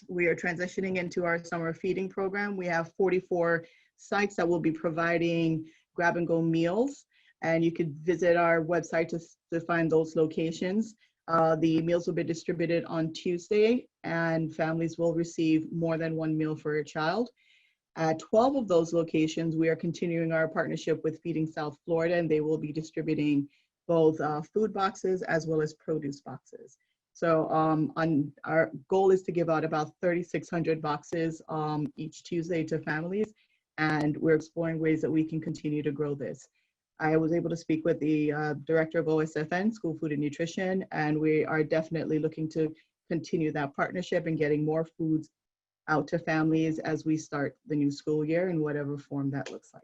transitioning into our summer feeding program. We have 44 sites that will be providing grab-and-go meals, and you could visit our website to find those locations. The meals will be distributed on Tuesday, and families will receive more than 1 meal for a child. At 12 of those locations, we are continuing our partnership with Feeding South Florida, and they will be distributing both food boxes as well as produce boxes. So our goal is to give out about 3,600 boxes each Tuesday to families, and we're exploring ways that we can continue to grow this. I was able to speak with the director of OSFN, School Food and Nutrition, and we are definitely looking to continue that partnership and getting more foods out to families as we start the new school year in whatever form that looks like.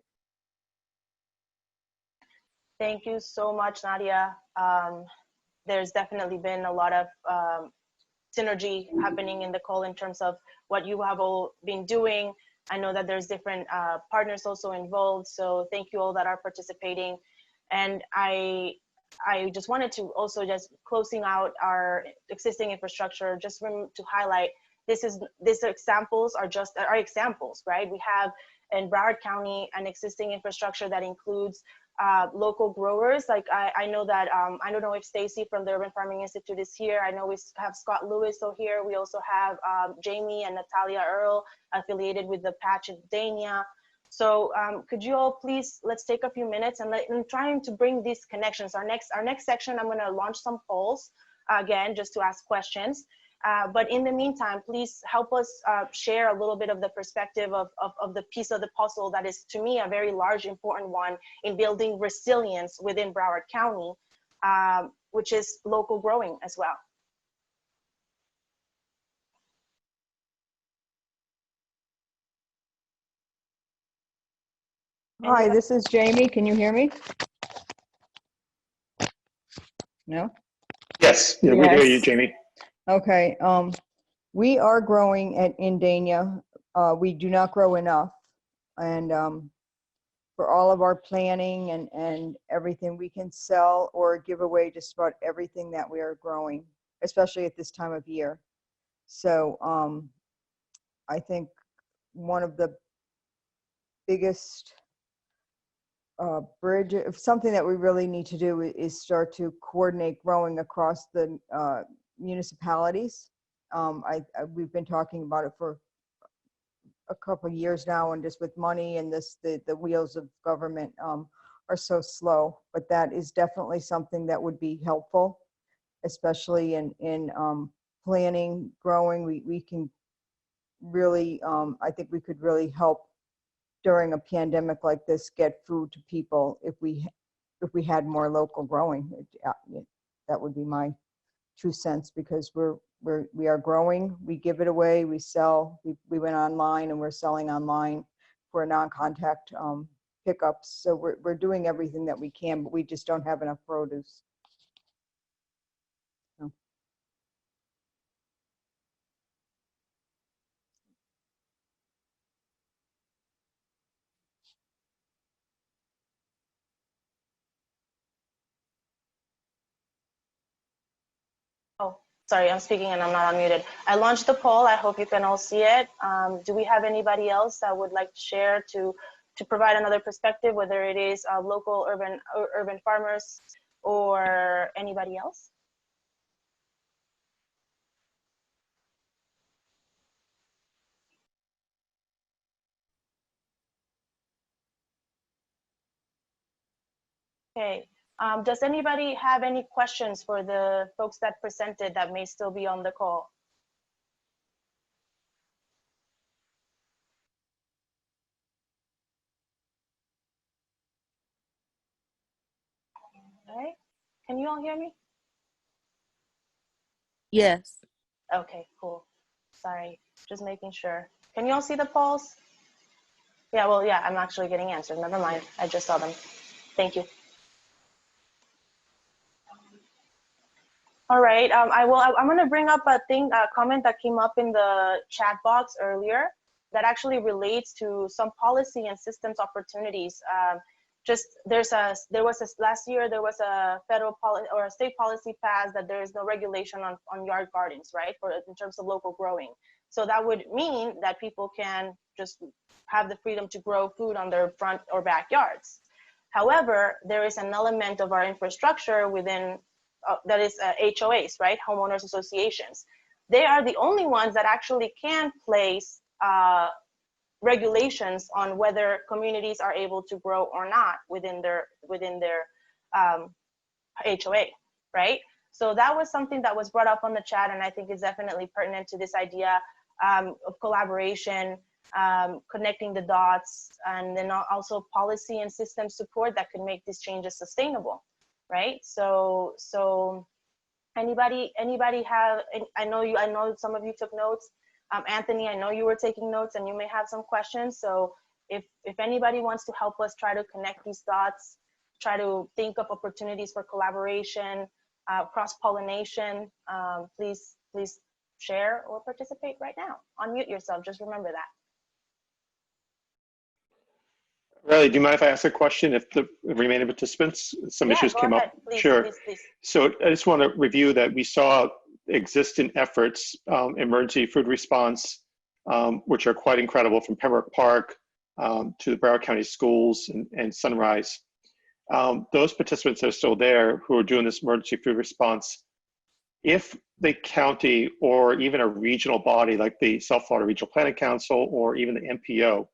Thank you so much, Nadia. There's definitely been a lot of synergy happening in the call in terms of what you have all been doing. I know that there's different partners also involved, so thank you all that are participating. And I just wanted to also, just closing out our existing infrastructure, just to highlight, these examples are just examples, right? We have in Broward County an existing infrastructure that includes local growers. Like I know that, I don't know if Stacy from the Urban Farming Institute is here. I know we have Scott Lewis here. We also have Jamie and Natalia Earl affiliated with the patch in Dania. So could you all please, let's take a few minutes and trying to bring these connections. Our next section, I'm gonna launch some polls again, just to ask questions. But in the meantime, please help us share a little bit of the perspective of the piece of the puzzle that is, to me, a very large, important one in building resilience within Broward County, which is local growing as well. Hi, this is Jamie. Can you hear me? No? Yes, yeah, we hear you, Jamie. Okay, we are growing in Dania. We do not grow enough. And for all of our planning and everything, we can sell or give away just about everything that we are growing, especially at this time of year. So I think one of the biggest something that we really need to do is start to coordinate growing across the municipalities. We've been talking about it for a couple of years now, and just with money and the wheels of government are so slow, but that is definitely something that would be helpful, especially in planning, growing. We can really, I think we could really help during a pandemic like this, get food to people if we had more local growing. That would be my 2 cents, because we are growing, we give it away, we sell. We went online and we're selling online for non-contact pickups. So we're doing everything that we can, but we just don't have enough produce. So. Oh, sorry, I'm speaking and I'm not unmuted. I launched the poll. I hope you can all see it. Do we have anybody else that would like to share to to provide another perspective, whether it is local urban farmers or anybody else? Okay. Does anybody have any questions for the folks that presented that may still be on the call? All right. Can you all hear me? Yes. Okay, cool. Sorry, just making sure. Can you all see the polls? Yeah, well, yeah, I'm actually getting answered. Never mind. I just saw them. Thank you. All right. I'm going to bring up a comment that came up in the chat box earlier that actually relates to some policy and systems opportunities. Last year there was a federal policy or a state policy passed that there is no regulation on yard gardens, right? In terms of local growing. So that would mean that people can just have the freedom to grow food on their front or backyards. However, there is an element of our infrastructure within that is HOAs, right? Homeowners associations. They are the only ones that actually can place regulations on whether communities are able to grow or not within their HOA, right? So that was something that was brought up on the chat, and I think is definitely pertinent to this idea of collaboration, connecting the dots, and then also policy and system support that could make these changes sustainable, right? So anybody have? I know some of you took notes. Anthony, I know you were taking notes, and you may have some questions. So if anybody wants to help us try to connect these dots, try to think of opportunities for collaboration, cross-pollination, please share or participate right now. Unmute yourself. Just remember that. Riley, do you mind if I ask a question if the remaining participants, some issues came up? Please, sure. Please. So I just want to review that we saw existing efforts, emergency food response, which are quite incredible, from Pembroke Park to the Broward County Schools and Sunrise. Those participants that are still there who are doing this emergency food response, if the county or even a regional body like the South Florida Regional Planning Council or even the MPO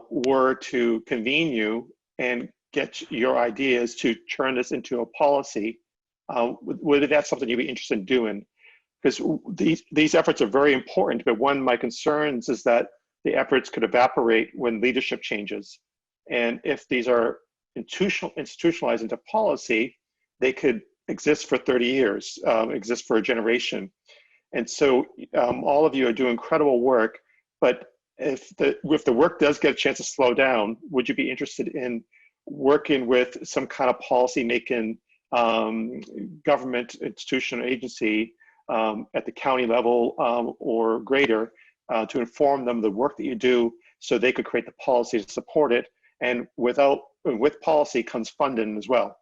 were to convene you and get your ideas to turn this into a policy, whether that's something you'd be interested in doing. Because these efforts are very important, but one of my concerns is that the efforts could evaporate when leadership changes. And if these are institutionalized into policy, they could exist for 30 years, exist for a generation. And so all of you are doing incredible work, but if the work does get a chance to slow down, would you be interested in working with some kind of policy making government institution or agency at the county level or greater to inform them of the work that you do so they could create the policy to support it? And with policy comes funding as well.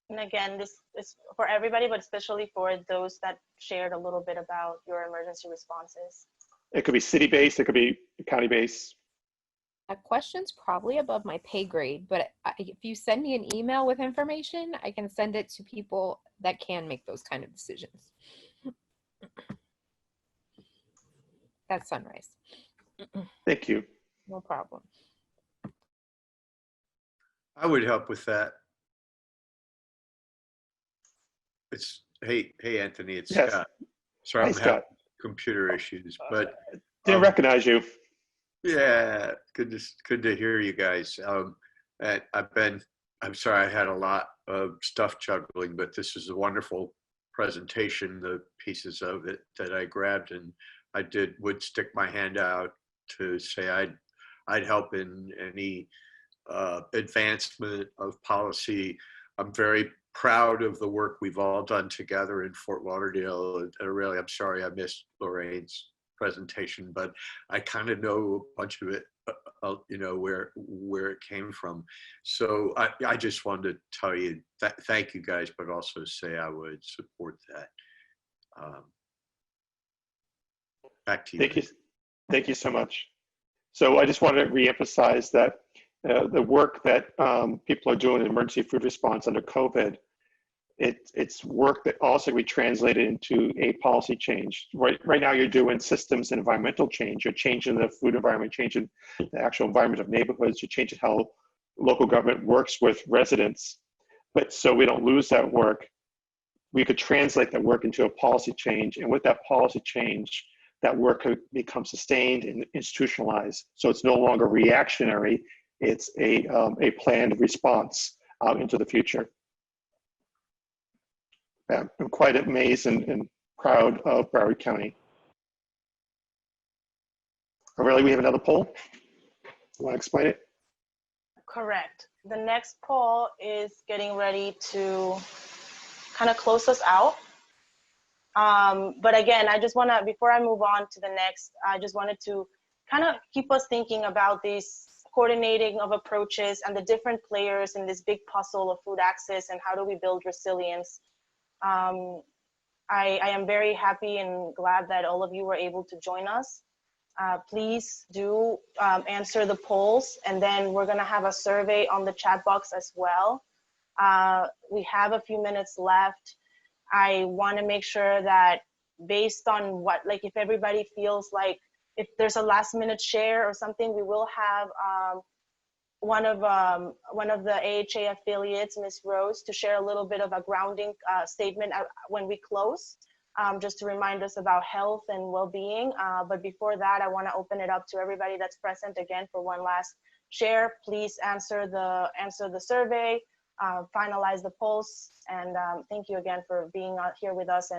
And again, this is for everybody, but especially for those that shared a little bit about your emergency responses. It could be city-based, it could be county-based. That question's probably above my pay grade, but if you send me an email with information, I can send it to people that can make those kind of decisions. That's Sunrise. Thank you. No problem. I would help with that. Hey Anthony, it's yes. Scott. Sorry, I'm Scott. having computer issues, but didn't recognize you. Yeah, good to hear you guys. And I'm sorry I had a lot of stuff juggling, but this is a wonderful presentation, the pieces of it that I grabbed, and I would stick my hand out to say I'd help in any advancement of policy. I'm very proud of the work we've all done together in Fort Lauderdale. Really, I'm sorry I missed Lorraine's presentation, but I kind of know a bunch of it, you know, where it came from. So I just wanted to tell you that, thank you guys, but also say I would support that. Back to you. Thank you. Thank you so much. So I just want to reemphasize that the work that people are doing in emergency food response under COVID, it's work that also we translated into a policy change. Right now you're doing systems and environmental change. You're changing the food environment, changing the actual environment of neighborhoods. You're changing how local government works with residents. But so we don't lose that work, we could translate that work into a policy change. And with that policy change, that work could become sustained and institutionalized. So it's no longer reactionary, it's a planned response into the future. I'm quite amazed and proud of Broward County. Really, we have another poll? You want to explain it? Correct. The next poll is getting ready to kind of close us out. But again, I just want to, before I move on to the next, I just wanted to kind of keep us thinking about this coordinating of approaches and the different players in this big puzzle of food access and how do we build resilience. I am very happy and glad that all of you were able to join us. Please do answer the polls, and then we're going to have a survey on the chat box as well. We have a few minutes left. I want to make sure that based on what, like if everybody feels like if there's a last minute share or something, we will have one of the AHA affiliates, Ms. Rose, to share a little bit of a grounding statement when we close, just to remind us about health and well-being. But before that, I want to open it up to everybody that's present again for one last share. Please answer the survey, finalize the polls, and thank you again for being out here with us.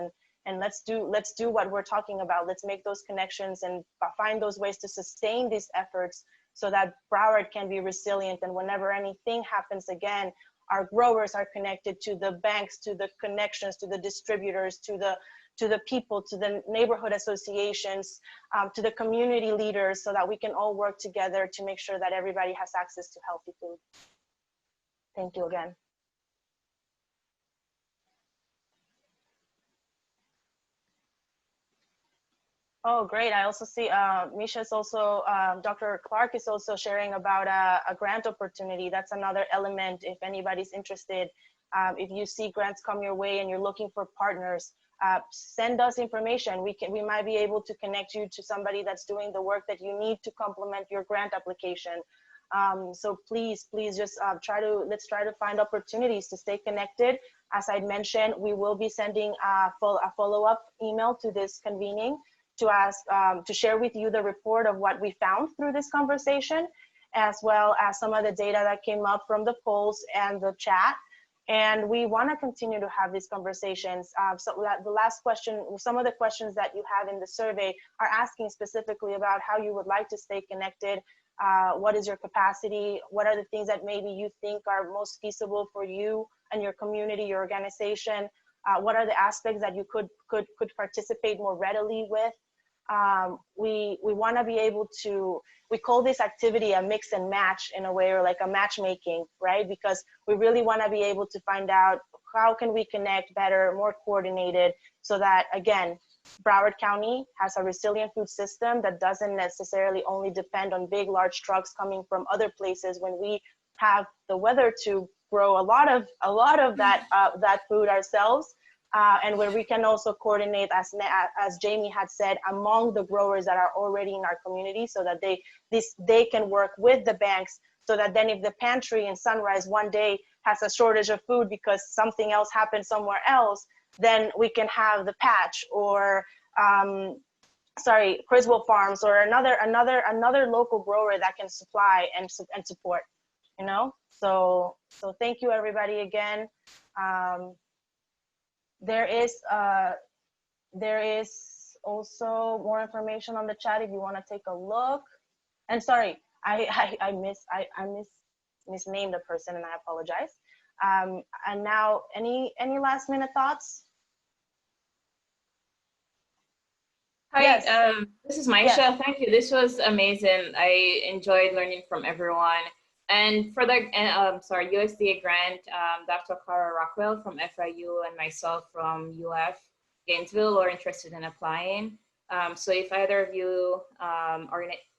And let's do what we're talking about. Let's make those connections and find those ways to sustain these efforts so that Broward can be resilient. And whenever anything happens again, our growers are connected to the banks, to the connections, to the distributors, to the people, to the neighborhood associations, to the community leaders, so that we can all work together to make sure that everybody has access to healthy food. Thank you again. Oh, great. I also see Misha's also, Dr. Clark is also sharing about a grant opportunity. That's another element if anybody's interested. If you see grants come your way and you're looking for partners, send us information. We might be able to connect you to somebody that's doing the work that you need to complement your grant application. So please just let's try to find opportunities to stay connected. As I mentioned, we will be sending a follow-up email to this convening to ask to share with you the report of what we found through this conversation, as well as some of the data that came up from the polls and the chat. And we want to continue to have these conversations. So the last question, some of the questions that you have in the survey are asking specifically about how you would like to stay connected. What is your capacity? What are the things that maybe you think are most feasible for you and your community, your organization? What are the aspects that you could participate more readily with? We want to be able to, we call this activity a mix and match in a way, or like a matchmaking, right? Because we really want to be able to find out how can we connect better, more coordinated, so that, again, Broward County has a resilient food system that doesn't necessarily only depend on big, large trucks coming from other places. When we have the weather to grow a lot of that food ourselves, and where we can also coordinate, as Jamie had said, among the growers that are already in our community, so that they can work with the banks, so that then if the Pantry in Sunrise one day has a shortage of food because something else happened somewhere else, then we can have the Patch or Criswell Farms or another local grower that can supply and support, you know. So thank you everybody again. There is also more information on the chat if you want to take a look. And sorry, I misnamed the person, and I apologize. And now, any last minute thoughts? Hi, Yes. this is Maisha. Yes. Thank you. This was amazing. I enjoyed learning from everyone. And for the USDA grant, Dr. Cara Rockwell from FIU and myself from UF Gainesville are interested in applying. So if either of you,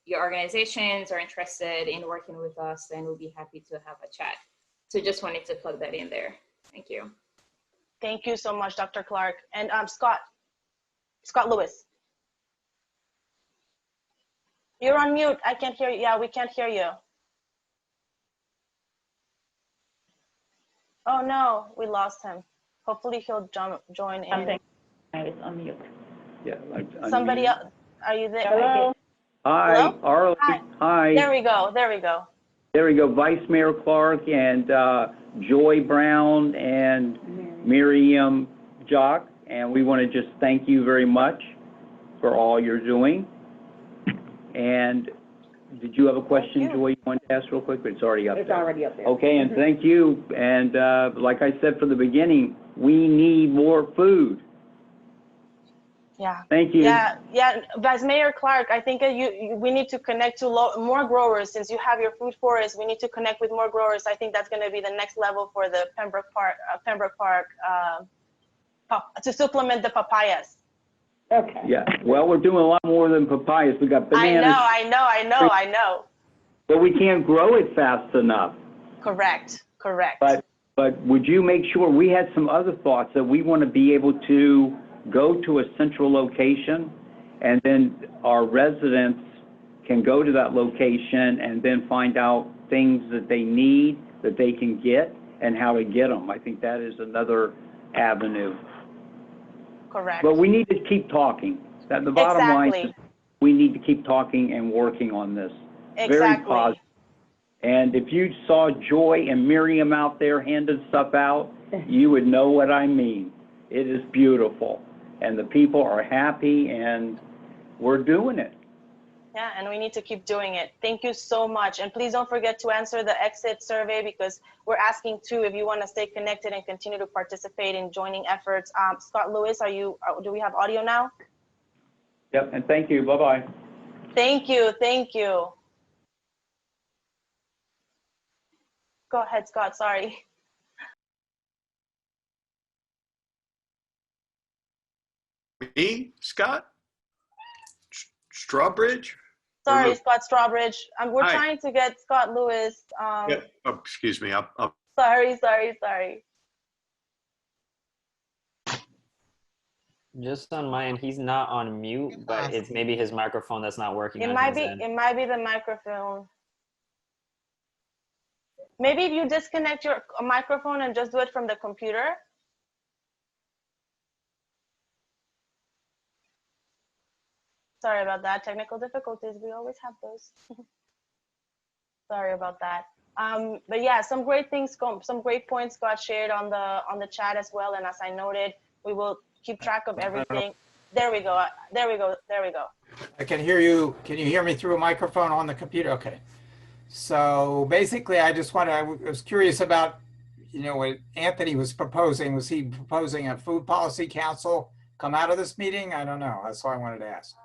your organizations are interested in working with us, then we'll be happy to have a chat. So just wanted to plug that in there. Thank you. Thank you so much, Dr. Clark. And Scott Lewis. You're on mute. I can't hear you. Yeah, we can't hear you. Oh no, we lost him. Hopefully he'll join in. Something is on mute. Yeah. Somebody else, are you there? Hello? Hi, Hello? Arlie. Hi. There we go. There we go. There we go. Vice Mayor Clark and Joy Brown and Miriam Jock. And we want to just thank you very much for all you're doing. And did you have a question, Joy, you wanted to ask real quick? But it's already up there. It's already up there. Okay, and thank you. And like I said from the beginning, we need more food. Yeah. Thank you. Yeah. Vice Mayor Clark, I think we need to connect to more growers. Since you have your food forest, we need to connect with more growers. I think that's going to be the next level for the Pembroke Park to supplement the papayas. Okay. Yeah. Well, we're doing a lot more than papayas. We got bananas. I know. But we can't grow it fast enough. Correct. But would you make sure, we had some other thoughts that we want to be able to go to a central location, and then our residents can go to that location and then find out things that they need, that they can get, and how to get them. I think that is another avenue. Correct. But we need to keep talking. The bottom line is we need to keep talking and working on this. Very positive. And if you saw Joy and Miriam out there handing stuff out, you would know what I mean. It is beautiful. And the people are happy, and we're doing it. Yeah, and we need to keep doing it. Thank you so much. And please don't forget to answer the exit survey, because we're asking too if you want to stay connected and continue to participate in joining efforts. Scott Lewis, do we have audio now? Yep, and thank you. Bye-bye. Thank you. Go ahead, Scott, sorry. Me, Scott? Strawbridge? Sorry, Scott Strawbridge. We're Hi. trying to get Scott Lewis. Yeah. Oh, excuse me. Sorry. Just on my end, he's not on mute, but it's maybe his microphone that's not working. It might be the microphone. Maybe if you disconnect your microphone and just do it from the computer. Sorry about that. Technical difficulties. We always have those. Sorry about that. But yeah, some great points got shared on the chat as well. And as I noted, we will keep track of everything. There we go. I can hear you. Can you hear me through a microphone on the computer? Okay. So basically, I was curious about, what Anthony was proposing. Was he proposing a food policy council come out of this meeting? I don't know. That's why I wanted to ask.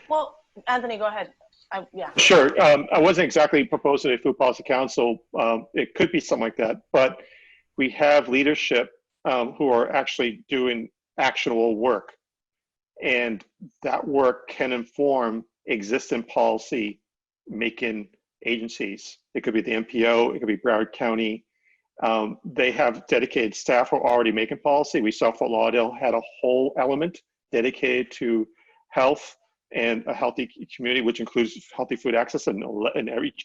Well, Anthony, go ahead. Yeah. Sure. I wasn't exactly proposing a food policy council. It could be something like that, but we have leadership who are actually doing actionable work, and that work can inform existing policy making agencies. It could be the MPO, it could be Broward County. They have dedicated staff who are already making policy. We saw Fort Lauderdale had a whole element dedicated to health and a healthy community, which includes healthy food access in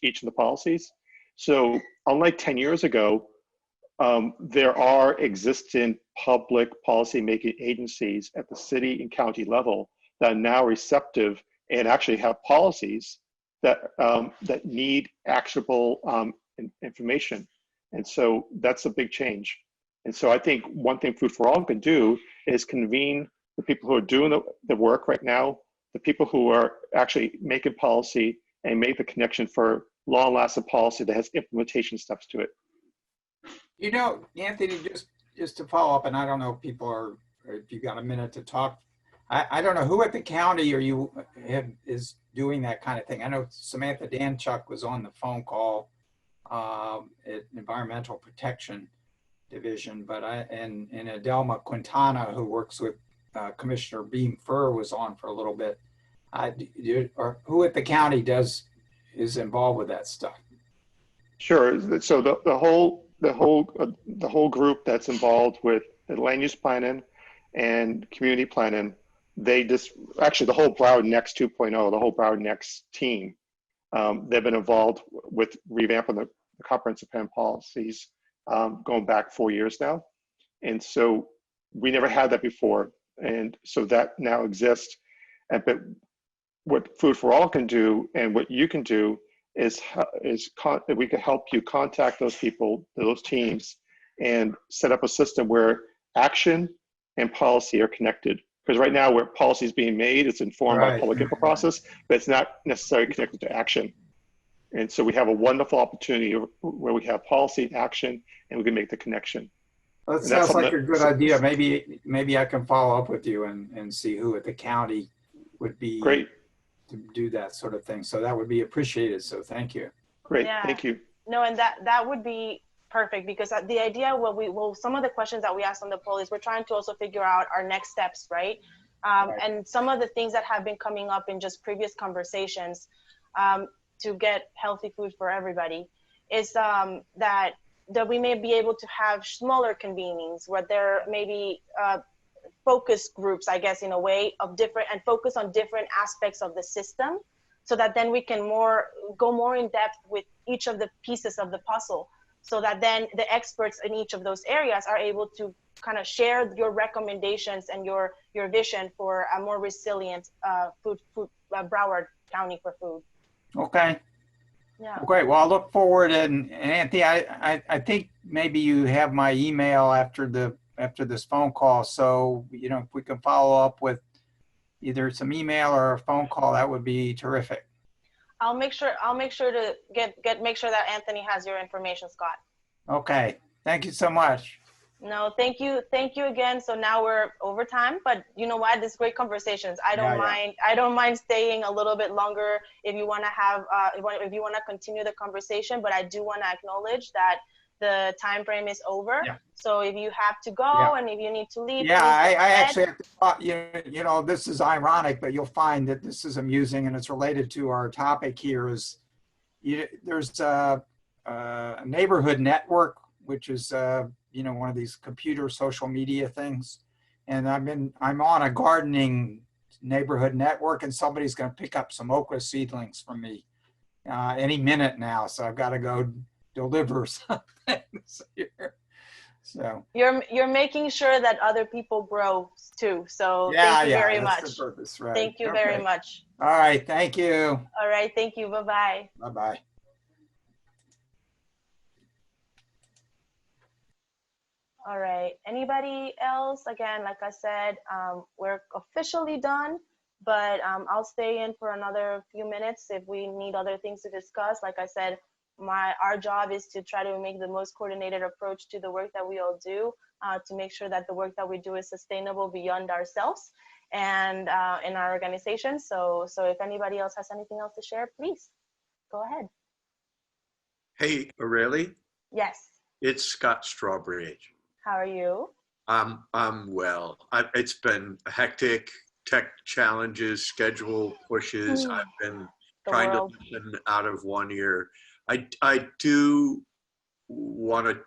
each of the policies. So unlike 10 years ago, there are existing public policy-making agencies at the city and county level that are now receptive and actually have policies that need actionable information. And so that's a big change. And so I think one thing Food for All can do is convene the people who are doing the work right now, the people who are actually making policy, and make the connection for long-lasting policy that has implementation steps to it. Anthony, just to follow up, and I don't know if people are, or if you got a minute to talk. I don't know who at the county is doing that kind of thing. I know Samantha Danchuk was on the phone call at Environmental Protection Division, but and Adelma Quintana, who works with Commissioner Beam Fur was on for a little bit. Or who at the county is involved with that stuff? Sure. So the whole group that's involved with the land use planning and community planning, actually the whole Broward Next 2.0, the whole Broward Next team, they've been involved with revamping the comprehensive plan policies going back 4 years now. And so we never had that before. And so that now exists. But what Food for All can do and what you can do is we can help you contact those people, those teams, and set up a system where action and policy are connected. Because right now where policy is being made, it's informed by public input process, but it's not necessarily connected to action. And so we have a wonderful opportunity where we have policy, action, and we can make the connection. Well, that sounds like a good idea. Maybe I can follow up with you and see who at the county would be great to do that sort of thing. So that would be appreciated. So thank you. Great, Yeah. thank you. No, and that would be perfect, because the idea, some of the questions that we asked on the poll is we're trying to also figure out our next steps, right? And some of the things that have been coming up in just previous conversations to get healthy food for everybody is that we may be able to have smaller convenings where there may be focus groups, I guess, in a way of different, and focus on different aspects of the system, so that then we can go more in depth with each of the pieces of the puzzle, so that then the experts in each of those areas are able to kind of share your recommendations and your vision for a more resilient Broward County for food. Okay. Yeah. Great. Well, I'll look forward. And Anthony, I think maybe you have my email after this phone call. So, you know, if we can follow up with either some email or a phone call, that would be terrific. I'll make sure to make sure that Anthony has your information, Scott. Okay. Thank you so much. No, thank you again. So now we're over time, but you know what? This is great conversations. I don't mind staying a little bit longer if you want to have if you want to continue the conversation. But I do want to acknowledge that the time frame is over. Yeah. So if you have to go and if you need to leave, yeah, I actually have to thought, you know, this is ironic, but you'll find that this is amusing and it's related to our topic here. There's a neighborhood network, which is you know, one of these computer social media things, and I'm on a gardening neighborhood network, and somebody's going to pick up some okra seedlings from me any minute now, so I've got to go deliver something here. So you're making sure that other people grow too. So thank you very much. The purpose, right? Thank you very much. All right, thank you. All right, thank you. Bye bye. Bye bye. All right, anybody else? Again, like I said, we're officially done, but I'll stay in for another few minutes if we need other things to discuss. Like I said, our job is to try to make the most coordinated approach to the work that we all do, to make sure that the work that we do is sustainable beyond ourselves and in our organization. So if anybody else has anything else to share, please go ahead. Hey, Aurelie? Yes. It's Scott Strawbridge. How are you? I'm well. It's been hectic, tech challenges, schedule pushes. I've been trying to listen out of one ear. I do want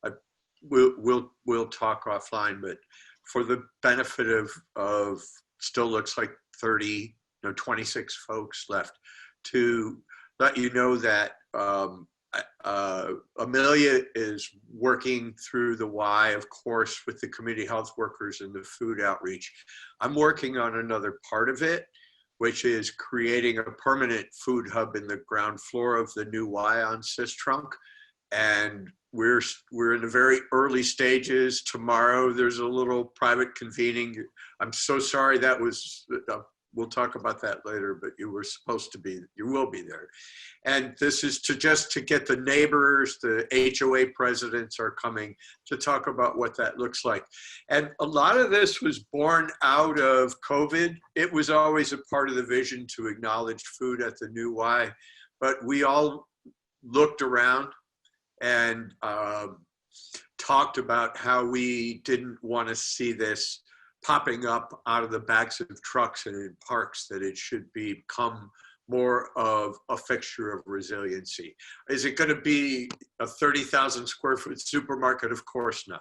to. We'll talk offline, but for the benefit of still looks like 26 folks left, to let you know that Amelia is working through the Y, of course, with the community health workers and the food outreach. I'm working on another part of it, which is creating a permanent food hub in the ground floor of the new Y on Sistrunk. And we're in the very early stages. Tomorrow, there's a little private convening. I'm so sorry that was, we'll talk about that later, but you will be there. And this is to get the neighbors, the HOA presidents are coming to talk about what that looks like. And a lot of this was born out of COVID. It was always a part of the vision to acknowledge food at the new Y, but we all looked around and talked about how we didn't want to see this popping up out of the backs of trucks and in parks, that it should become more of a fixture of resiliency. Is it going to be a 30,000 square foot supermarket? Of course not.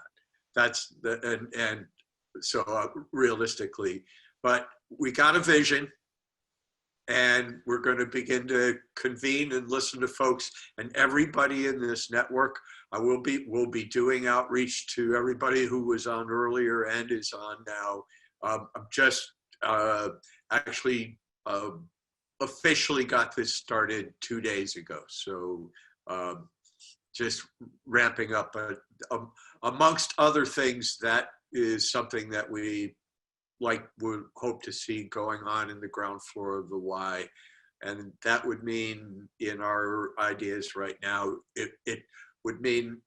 That's the, and so realistically, but we got a vision, and we're going to begin to convene and listen to folks, and everybody in this network. We'll be doing outreach to everybody who was on earlier and is on now. I'm just actually officially got this started 2 days ago. So just ramping up. Amongst other things, that is something that we would hope to see going on in the ground floor of the Y. And that would mean, in our ideas right now, it would mean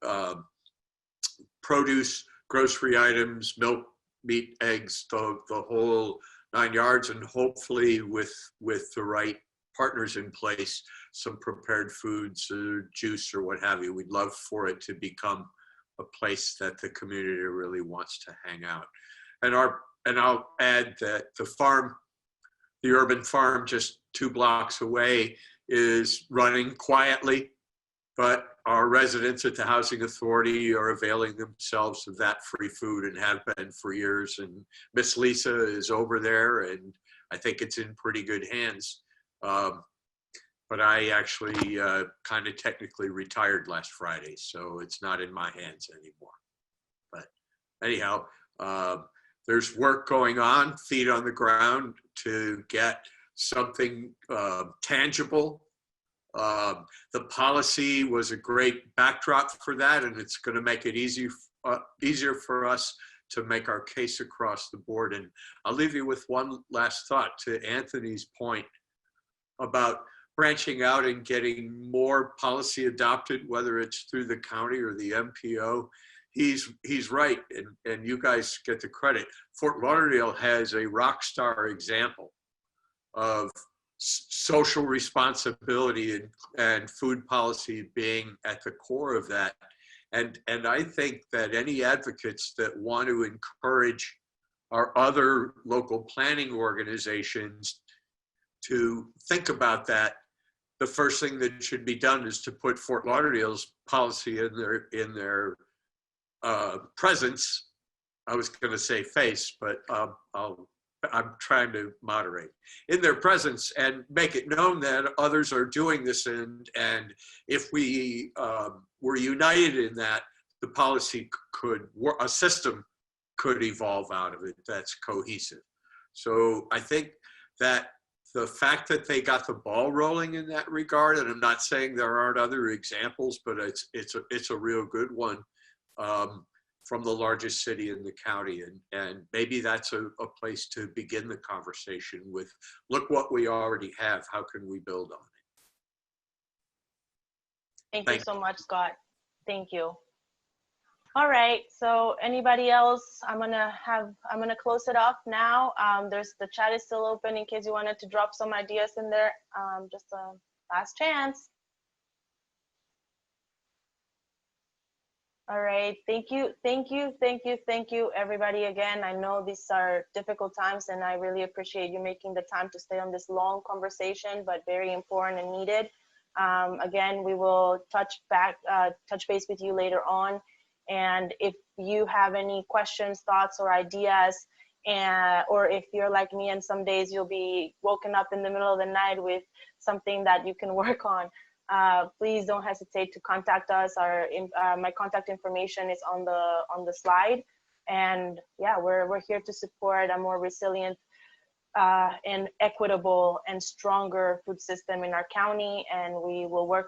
produce, grocery items, milk, meat, eggs, the whole 9 yards, and hopefully with the right partners in place, some prepared foods or juice or what have you. We'd love for it to become a place that the community really wants to hang out. And I'll add that the urban farm just 2 blocks away is running quietly, but our residents at the Housing Authority are availing themselves of that free food and have been for years. And Miss Lisa is over there, and I think it's in pretty good hands. But I actually kind of technically retired last Friday, so it's not in my hands anymore. But anyhow, there's work going on, feet on the ground, to get something tangible. The policy was a great backdrop for that, and it's going to make it easier for us to make our case across the board. And I'll leave you with one last thought to Anthony's point about branching out and getting more policy adopted, whether it's through the county or the MPO. He's right, and you guys get the credit. Fort Lauderdale has a rock star example of social responsibility and food policy being at the core of that. And I think that any advocates that want to encourage our other local planning organizations to think about that, the first thing that should be done is to put Fort Lauderdale's policy in their presence. I was going to say face, but I'm trying to moderate, in their presence, and make it known that others are doing this. And if we were united in that, the policy a system could evolve out of it that's cohesive. So I think that the fact that they got the ball rolling in that regard, and I'm not saying there aren't other examples, but it's a real good one, from the largest city in the county. And maybe that's a place to begin the conversation with, look what we already have, how can we build on it? Thank you so much, Scott. Thank you. All right, so anybody else? I'm gonna close it off now. The chat is still open in case you wanted to drop some ideas in there. Just a last chance. All right, thank you, everybody again. I know these are difficult times, and I really appreciate you making the time to stay on this long conversation, but very important and needed. Again, we will touch base with you later on. And if you have any questions, thoughts, or ideas, or if you're like me and some days you'll be woken up in the middle of the night with something that you can work on, please don't hesitate to contact us. My contact information is on the slide. And yeah, we're here to support a more resilient and equitable and stronger food system in our county, and we will work with